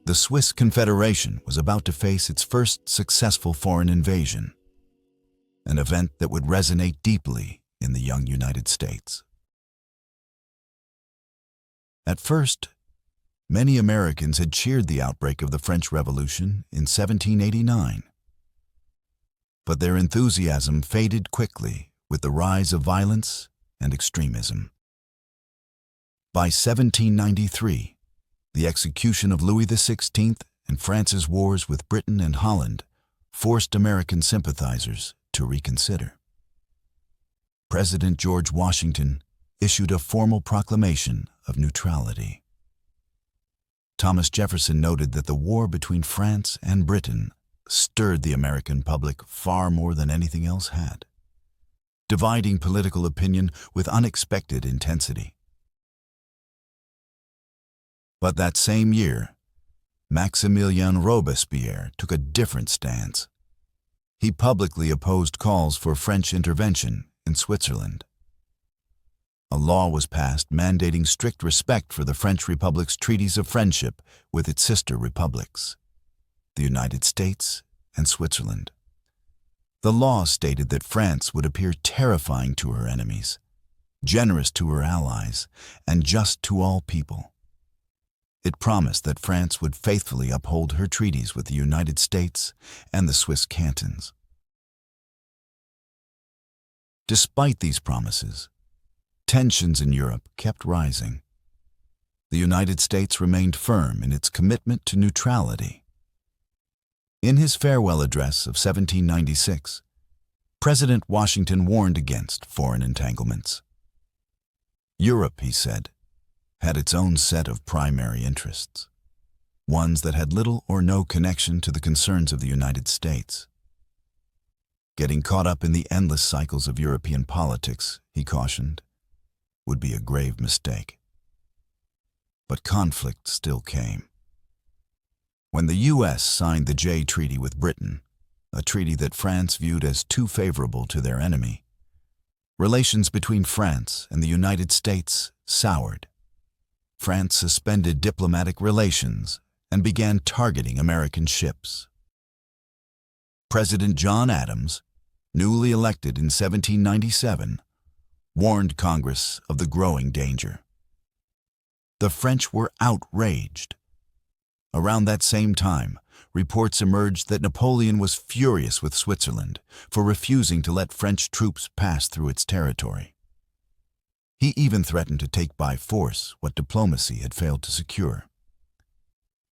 the Swiss Confederation was about to face its first successful foreign invasion, an event that would resonate deeply in the young United States. At first, many Americans had cheered the outbreak of the French Revolution in 1789. But their enthusiasm faded quickly with the rise of violence and extremism. By 1793, the execution of Louis XVI and France's wars with Britain and Holland forced American sympathizers to reconsider. President George Washington issued a formal proclamation of neutrality. Thomas Jefferson noted that the war between France and Britain stirred the American public far more than anything else had, dividing political opinion with unexpected intensity. But that same year, Maximilien Robespierre took a different stance. He publicly opposed calls for French intervention in Switzerland. A law was passed mandating strict respect for the French Republic's treaties of friendship with its sister republics, the United States and Switzerland. The law stated that France would appear terrifying to her enemies, generous to her allies, and just to all people. It promised that France would faithfully uphold her treaties with the United States and the Swiss cantons. Despite these promises, tensions in Europe kept rising. The United States remained firm in its commitment to neutrality. In his farewell address of 1796, President Washington warned against foreign entanglements. Europe, he said, had its own set of primary interests, ones that had little or no connection to the concerns of the United States. Getting caught up in the endless cycles of European politics, he cautioned, would be a grave mistake. But conflict still came. When the U.S. signed the Jay Treaty with Britain, a treaty that France viewed as too favorable to their enemy, relations between France and the United States soured. France suspended diplomatic relations and began targeting American ships. President John Adams, newly elected in 1797, warned Congress of the growing danger. The French were outraged. Around that same time, reports emerged that Napoleon was furious with Switzerland for refusing to let French troops pass through its territory. He even threatened to take by force what diplomacy had failed to secure.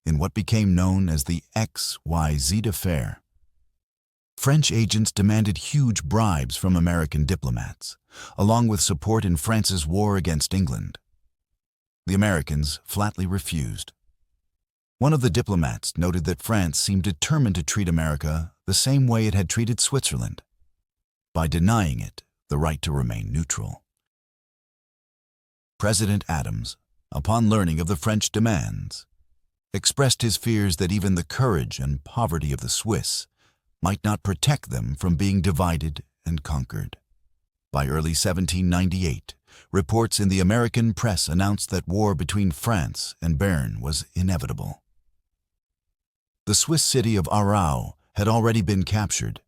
In what became known as the XYZ affair, French agents demanded huge bribes from American diplomats, along with support in France's war against England. The Americans flatly refused. One of the diplomats noted that France seemed determined to treat America the same way it had treated Switzerland, by denying it the right to remain neutral. President Adams, upon learning of the French demands, expressed his fears that even the courage and poverty of the Swiss might not protect them from being divided and conquered. By early 1798, reports in the American press announced that war between France and Bern was inevitable. The Swiss city of Aarau had already been captured,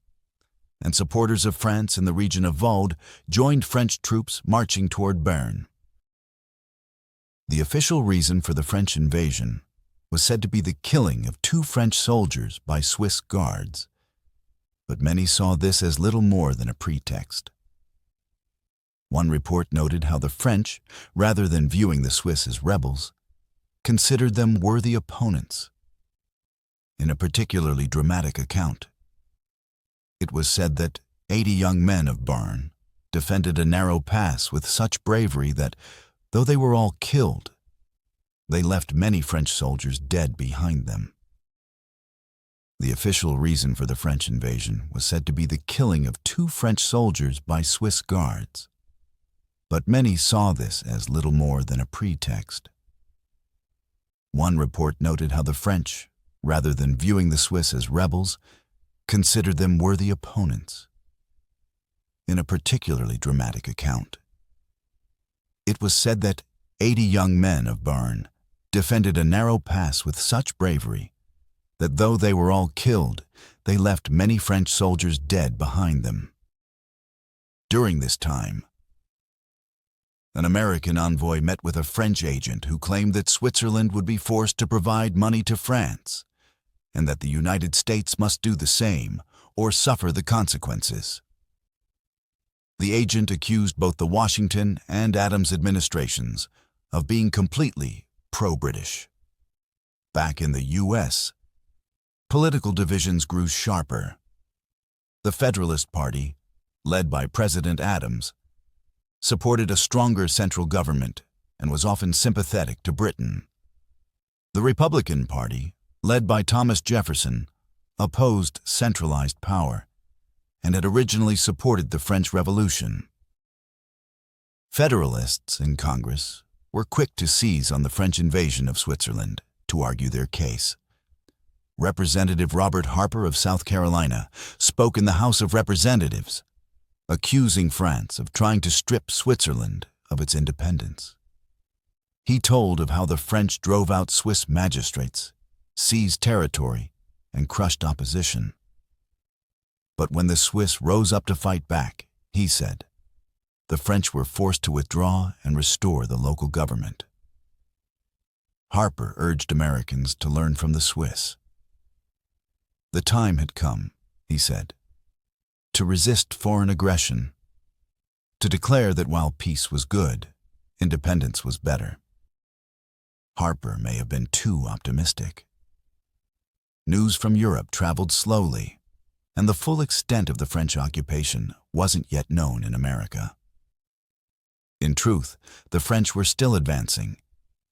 and supporters of France in the region of Vaud joined French troops marching toward Bern. The official reason for the French invasion was said to be the killing of 2 French soldiers by Swiss guards, but many saw this as little more than a pretext. One report noted how the French, rather than viewing the Swiss as rebels, considered them worthy opponents. In a particularly dramatic account, it was said that 80 young men of Bern defended a narrow pass with such bravery that, though they were all killed, they left many French soldiers dead behind them. The official reason for the French invasion was said to be the killing of 2 French soldiers by Swiss guards, but many saw this as little more than a pretext. One report noted how the French, rather than viewing the Swiss as rebels, considered them worthy opponents. In a particularly dramatic account, it was said that 80 young men of Bern defended a narrow pass with such bravery that though they were all killed, they left many French soldiers dead behind them. During this time, an American envoy met with a French agent who claimed that Switzerland would be forced to provide money to France, and that the United States must do the same or suffer the consequences. The agent accused both the Washington and Adams administrations of being completely pro-British. Back in the U.S., political divisions grew sharper. The Federalist Party, led by President Adams, supported a stronger central government and was often sympathetic to Britain. The Republican Party, led by Thomas Jefferson, opposed centralized power and had originally supported the French Revolution. Federalists in Congress were quick to seize on the French invasion of Switzerland to argue their case. Representative Robert Harper of South Carolina spoke in the House of Representatives, accusing France of trying to strip Switzerland of its independence. He told of how the French drove out Swiss magistrates, seized territory, and crushed opposition. But when the Swiss rose up to fight back, he said, the French were forced to withdraw and restore the local government. Harper urged Americans to learn from the Swiss. The time had come, he said, to resist foreign aggression, to declare that while peace was good, independence was better. Harper may have been too optimistic. News from Europe traveled slowly, and the full extent of the French occupation wasn't yet known in America. In truth, the French were still advancing,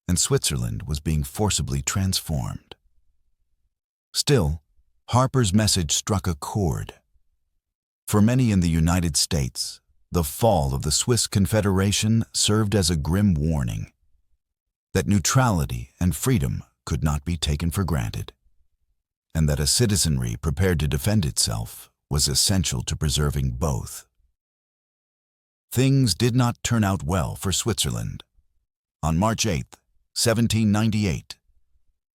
and Switzerland was being forcibly transformed. Still, Harper's message struck a chord. For many in the United States, the fall of the Swiss Confederation served as a grim warning that neutrality and freedom could not be taken for granted, and that a citizenry prepared to defend itself was essential to preserving both. Things did not turn out well for Switzerland. On March 8, 1798,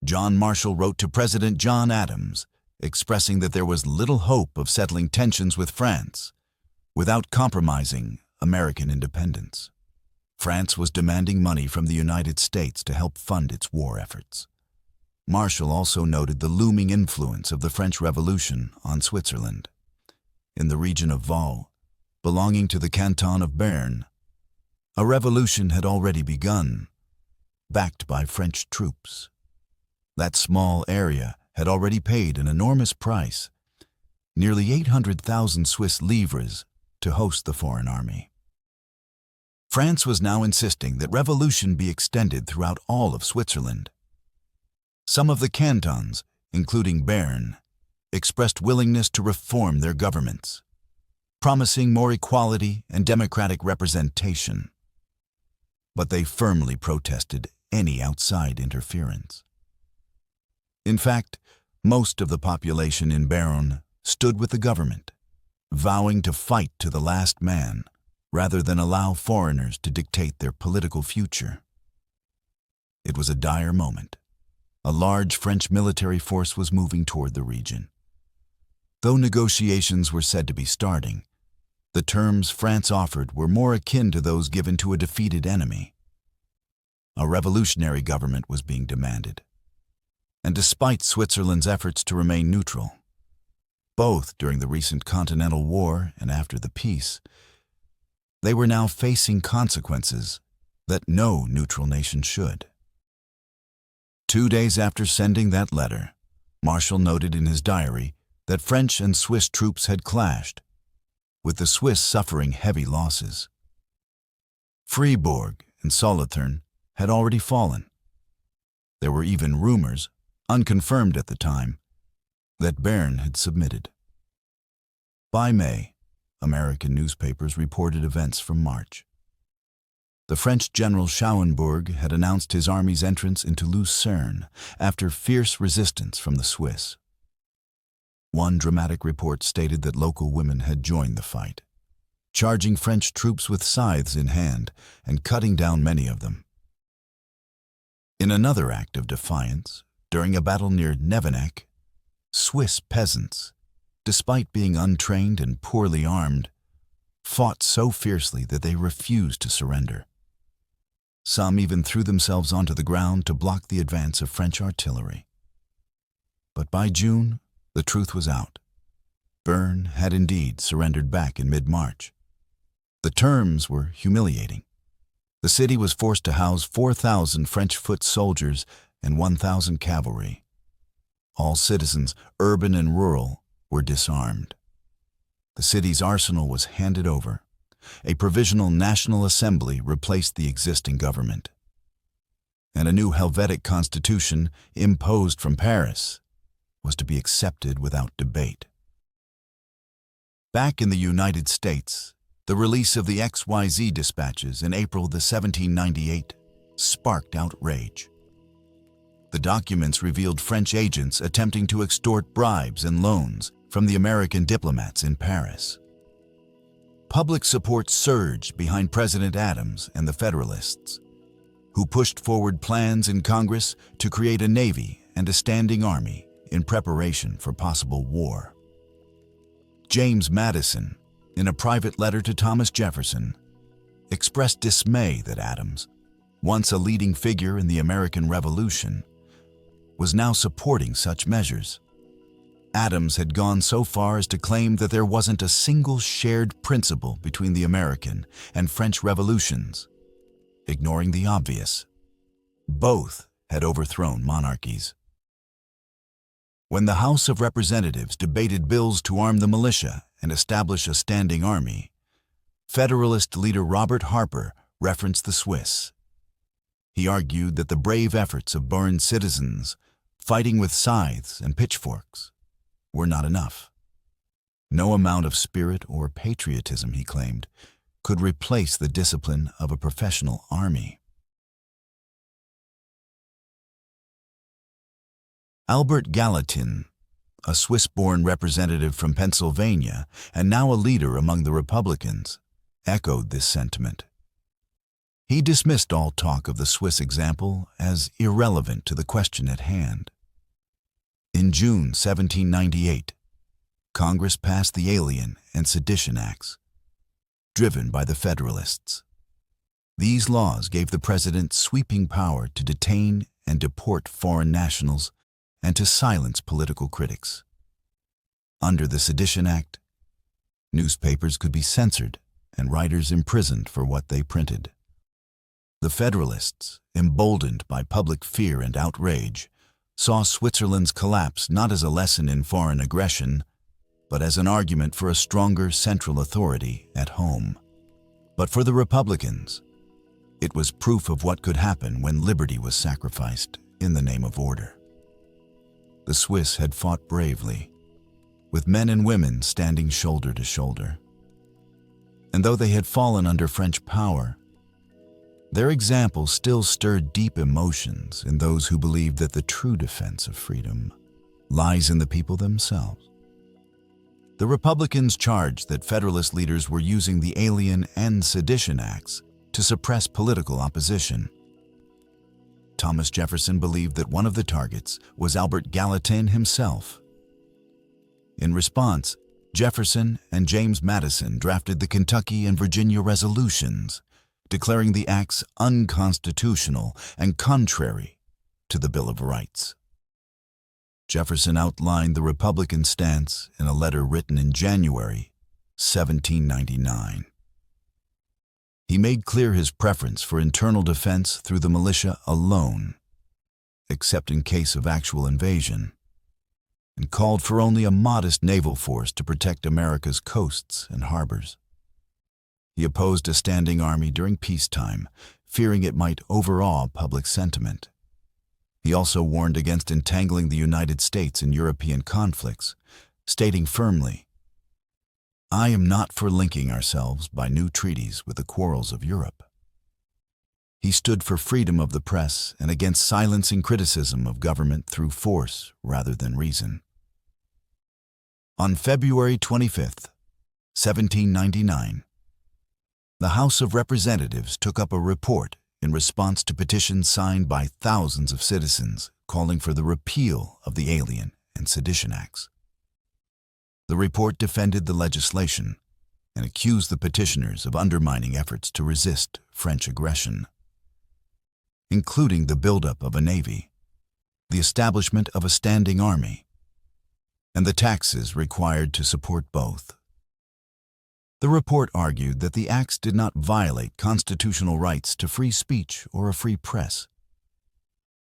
John Marshall wrote to President John Adams, expressing that there was little hope of settling tensions with France without compromising American independence. France was demanding money from the United States to help fund its war efforts. Marshall also noted the looming influence of the French Revolution on Switzerland. In the region of Vaud, belonging to the canton of Bern, a revolution had already begun, backed by French troops. That small area had already paid an enormous price, nearly 800,000 Swiss livres, to host the foreign army. France was now insisting that revolution be extended throughout all of Switzerland. Some of the cantons, including Bern, expressed willingness to reform their governments, promising more equality and democratic representation. But they firmly protested any outside interference. In fact, most of the population in Bern stood with the government, vowing to fight to the last man rather than allow foreigners to dictate their political future. It was a dire moment. A large French military force was moving toward the region. Though negotiations were said to be starting, the terms France offered were more akin to those given to a defeated enemy. A revolutionary government was being demanded, and despite Switzerland's efforts to remain neutral, both during the recent Continental War and after the peace, they were now facing consequences that no neutral nation should. 2 days after sending that letter, Marshall noted in his diary that French and Swiss troops had clashed, with the Swiss suffering heavy losses. Fribourg and Solothurn had already fallen. There were even rumors, unconfirmed at the time, that Bern had submitted. By May, American newspapers reported events from March. The French General Schauenburg had announced his army's entrance into Lucerne after fierce resistance from the Swiss. One dramatic report stated that local women had joined the fight, charging French troops with scythes in hand and cutting down many of them. In another act of defiance, during a battle near Nevenek, Swiss peasants, despite being untrained and poorly armed, fought so fiercely that they refused to surrender. Some even threw themselves onto the ground to block the advance of French artillery. But by June, the truth was out. Bern had indeed surrendered back in mid-March. The terms were humiliating. The city was forced to house 4,000 French foot soldiers and 1,000 cavalry. All citizens, urban and rural, were disarmed. The city's arsenal was handed over. A provisional National Assembly replaced the existing government. And a new Helvetic constitution, imposed from Paris, was to be accepted without debate. Back in the United States, the release of the XYZ dispatches in April 1798 sparked outrage. The documents revealed French agents attempting to extort bribes and loans from the American diplomats in Paris. Public support surged behind President Adams and the Federalists, who pushed forward plans in Congress to create a navy and a standing army in preparation for possible war. James Madison, in a private letter to Thomas Jefferson, expressed dismay that Adams, once a leading figure in the American Revolution, was now supporting such measures. Adams had gone so far as to claim that there wasn't a single shared principle between the American and French revolutions, ignoring the obvious. Both had overthrown monarchies. When the House of Representatives debated bills to arm the militia and establish a standing army, Federalist leader Robert Harper referenced the Swiss. He argued that the brave efforts of burned citizens, fighting with scythes and pitchforks, were not enough. No amount of spirit or patriotism, he claimed, could replace the discipline of a professional army. Albert Gallatin, a Swiss-born representative from Pennsylvania and now a leader among the Republicans, echoed this sentiment. He dismissed all talk of the Swiss example as irrelevant to the question at hand. In June 1798, Congress passed the Alien and Sedition Acts, driven by the Federalists. These laws gave the president sweeping power to detain and deport foreign nationals and to silence political critics. Under the Sedition Act, newspapers could be censored and writers imprisoned for what they printed. The Federalists, emboldened by public fear and outrage, saw Switzerland's collapse not as a lesson in foreign aggression, but as an argument for a stronger central authority at home. But for the Republicans, it was proof of what could happen when liberty was sacrificed in the name of order. The Swiss had fought bravely, with men and women standing shoulder to shoulder. And though they had fallen under French power, their example still stirred deep emotions in those who believed that the true defense of freedom lies in the people themselves. The Republicans charged that Federalist leaders were using the Alien and Sedition Acts to suppress political opposition. Thomas Jefferson believed that one of the targets was Albert Gallatin himself. In response, Jefferson and James Madison drafted the Kentucky and Virginia resolutions, declaring the acts unconstitutional and contrary to the Bill of Rights. Jefferson outlined the Republican stance in a letter written in January 1799. He made clear his preference for internal defense through the militia alone, except in case of actual invasion, and called for only a modest naval force to protect America's coasts and harbors. He opposed a standing army during peacetime, fearing it might overawe public sentiment. He also warned against entangling the United States in European conflicts, stating firmly, "I am not for linking ourselves by new treaties with the quarrels of Europe." He stood for freedom of the press and against silencing criticism of government through force rather than reason. On February 25, 1799, the House of Representatives took up a report in response to petitions signed by thousands of citizens calling for the repeal of the Alien and Sedition Acts. The report defended the legislation and accused the petitioners of undermining efforts to resist French aggression, including the buildup of a navy, the establishment of a standing army, and the taxes required to support both. The report argued that the acts did not violate constitutional rights to free speech or a free press.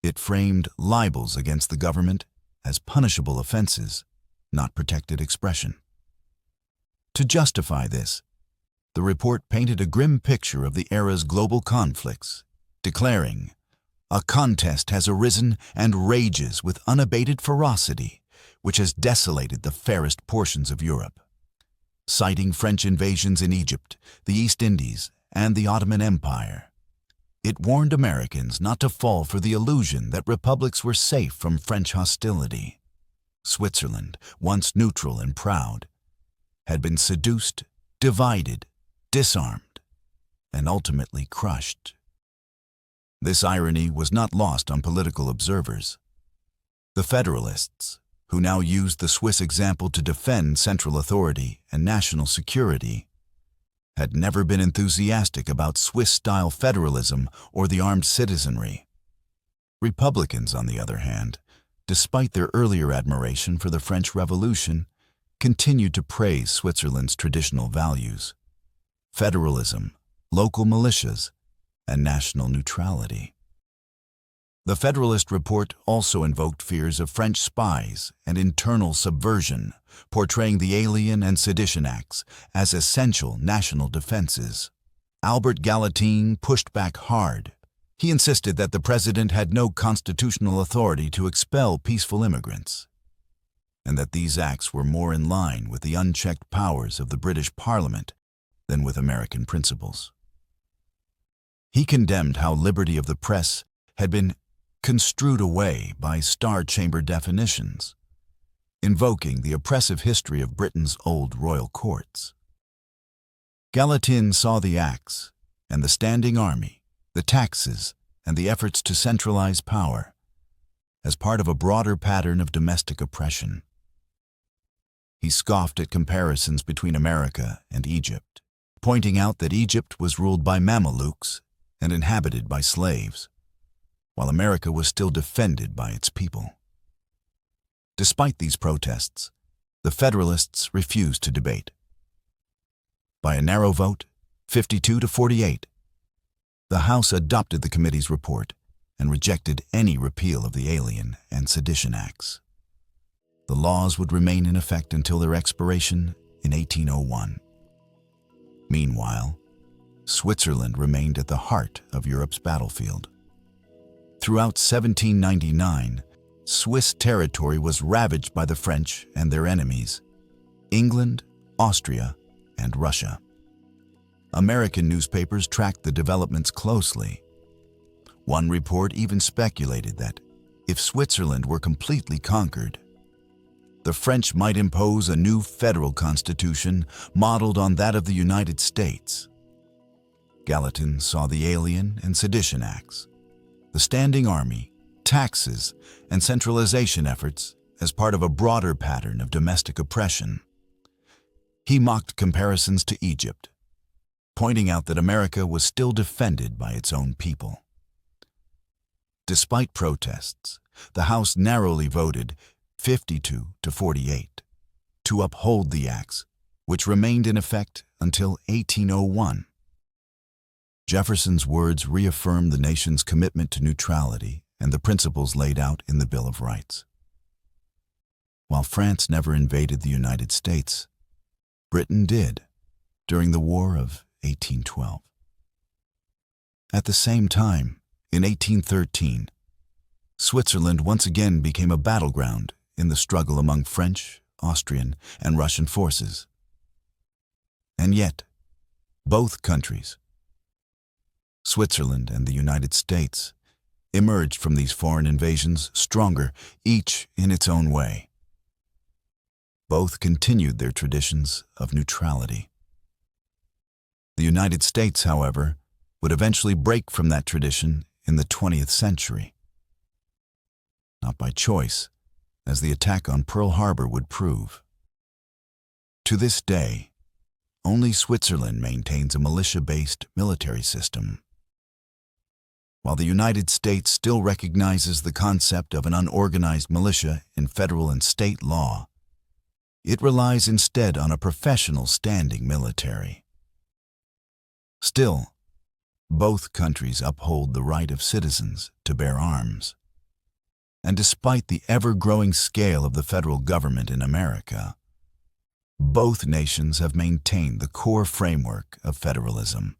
It framed libels against the government as punishable offenses, not protected expression. To justify this, the report painted a grim picture of the era's global conflicts, declaring, "A contest has arisen and rages with unabated ferocity, which has desolated the fairest portions of Europe." Citing French invasions in Egypt, the East Indies, and the Ottoman Empire, it warned Americans not to fall for the illusion that republics were safe from French hostility. Switzerland, once neutral and proud, had been seduced, divided, disarmed, and ultimately crushed. This irony was not lost on political observers. The Federalists, who now used the Swiss example to defend central authority and national security, had never been enthusiastic about Swiss-style federalism or the armed citizenry. Republicans, on the other hand, despite their earlier admiration for the French Revolution, continued to praise Switzerland's traditional values: federalism, local militias, and national neutrality. The Federalist Report also invoked fears of French spies and internal subversion, portraying the Alien and Sedition Acts as essential national defenses. Albert Gallatin pushed back hard. He insisted that the president had no constitutional authority to expel peaceful immigrants, and that these acts were more in line with the unchecked powers of the British Parliament than with American principles. He condemned how liberty of the press had been construed away by Star Chamber definitions, invoking the oppressive history of Britain's old royal courts. Gallatin saw the acts and the standing army, the taxes, and the efforts to centralize power as part of a broader pattern of domestic oppression. He scoffed at comparisons between America and Egypt, pointing out that Egypt was ruled by Mamelukes and inhabited by slaves, while America was still defended by its people. Despite these protests, the Federalists refused to debate. By a narrow vote, 52 to 48, the House adopted the committee's report and rejected any repeal of the Alien and Sedition Acts. The laws would remain in effect until their expiration in 1801. Meanwhile, Switzerland remained at the heart of Europe's battlefield. Throughout 1799, Swiss territory was ravaged by the French and their enemies, England, Austria, and Russia. American newspapers tracked the developments closely. One report even speculated that, if Switzerland were completely conquered, the French might impose a new federal constitution modeled on that of the United States. Gallatin saw the Alien and Sedition Acts, the standing army, taxes, and centralization efforts as part of a broader pattern of domestic oppression. He mocked comparisons to Egypt, pointing out that America was still defended by its own people. Despite protests, the House narrowly voted 52 to 48 to uphold the acts, which remained in effect until 1801. Jefferson's words reaffirmed the nation's commitment to neutrality and the principles laid out in the Bill of Rights. While France never invaded the United States, Britain did during the War of 1812. At the same time, in 1813, Switzerland once again became a battleground in the struggle among French, Austrian, and Russian forces. And yet, both countries, Switzerland and the United States, emerged from these foreign invasions stronger, each in its own way. Both continued their traditions of neutrality. The United States, however, would eventually break from that tradition in the 20th century. Not by choice, as the attack on Pearl Harbor would prove. To this day, only Switzerland maintains a militia-based military system. While the United States still recognizes the concept of an unorganized militia in federal and state law, it relies instead on a professional standing military. Still, both countries uphold the right of citizens to bear arms. And despite the ever-growing scale of the federal government in America, both nations have maintained the core framework of federalism,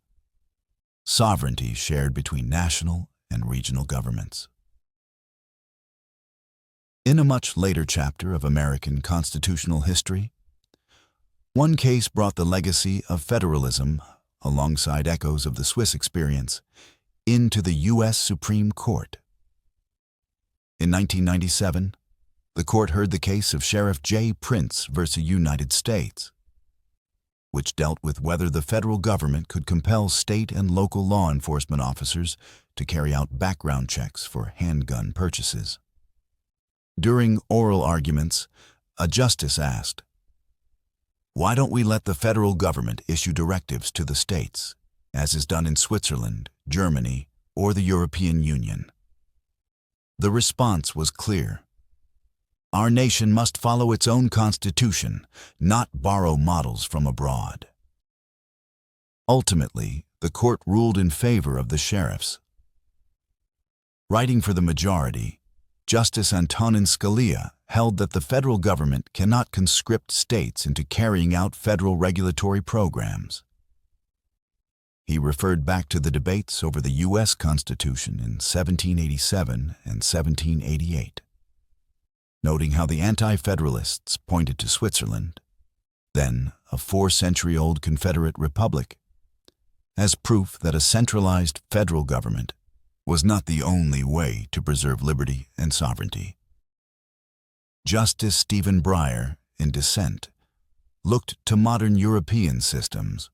sovereignty shared between national and regional governments. In a much later chapter of American constitutional history, one case brought the legacy of federalism, alongside echoes of the Swiss experience, into the U.S. Supreme Court. In 1997, the court heard the case of Sheriff J. Prince v. United States, which dealt with whether the federal government could compel state and local law enforcement officers to carry out background checks for handgun purchases. During oral arguments, a justice asked, "Why don't we let the federal government issue directives to the states, as is done in Switzerland, Germany, or the European Union?" The response was clear. Our nation must follow its own constitution, not borrow models from abroad. Ultimately, the court ruled in favor of the sheriffs. Writing for the majority, Justice Antonin Scalia held that the federal government cannot conscript states into carrying out federal regulatory programs. He referred back to the debates over the U.S. Constitution in 1787 and 1788, noting how the anti-federalists pointed to Switzerland, then a 4-century-old Confederate republic, as proof that a centralized federal government was not the only way to preserve liberty and sovereignty. Justice Stephen Breyer, in dissent, looked to modern European systems,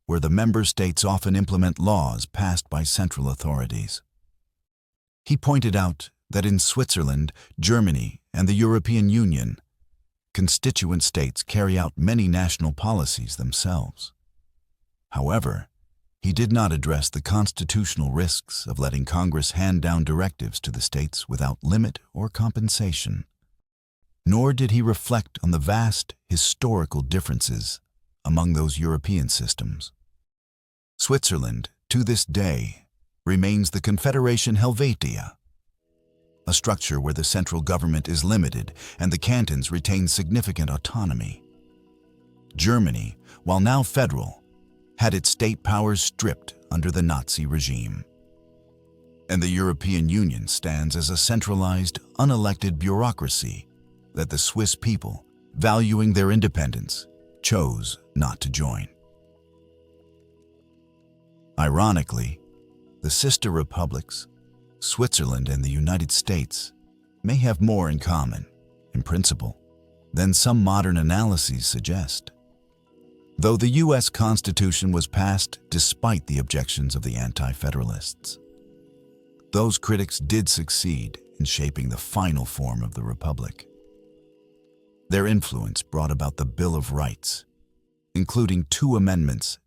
where the member states often implement laws passed by central authorities. He pointed out that in Switzerland, Germany, and the European Union, constituent states carry out many national policies themselves. However, he did not address the constitutional risks of letting Congress hand down directives to the states without limit or compensation. Nor did he reflect on the vast historical differences among those European systems. Switzerland, to this day, remains the Confederation Helvetia, a structure where the central government is limited and the cantons retain significant autonomy. Germany, while now federal, had its state powers stripped under the Nazi regime. And the European Union stands as a centralized, unelected bureaucracy that the Swiss people, valuing their independence, chose not to join. Ironically, the sister republics, Switzerland and the United States, may have more in common, in principle, than some modern analyses suggest. Though the U.S. Constitution was passed despite the objections of the anti-federalists, those critics did succeed in shaping the final form of the republic. Their influence brought about the Bill of Rights, including 2 amendments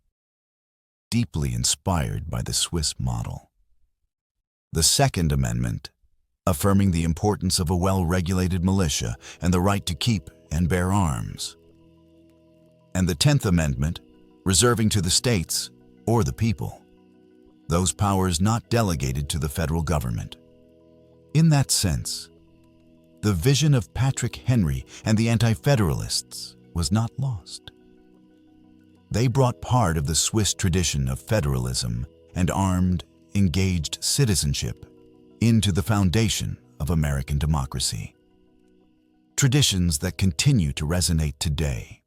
deeply inspired by the Swiss model. The Second Amendment, affirming the importance of a well-regulated militia and the right to keep and bear arms. And the 10th Amendment, reserving to the states or the people those powers not delegated to the federal government. In that sense, the vision of Patrick Henry and the Anti-Federalists was not lost. They brought part of the Swiss tradition of federalism and armed, engaged citizenship into the foundation of American democracy. Traditions that continue to resonate today.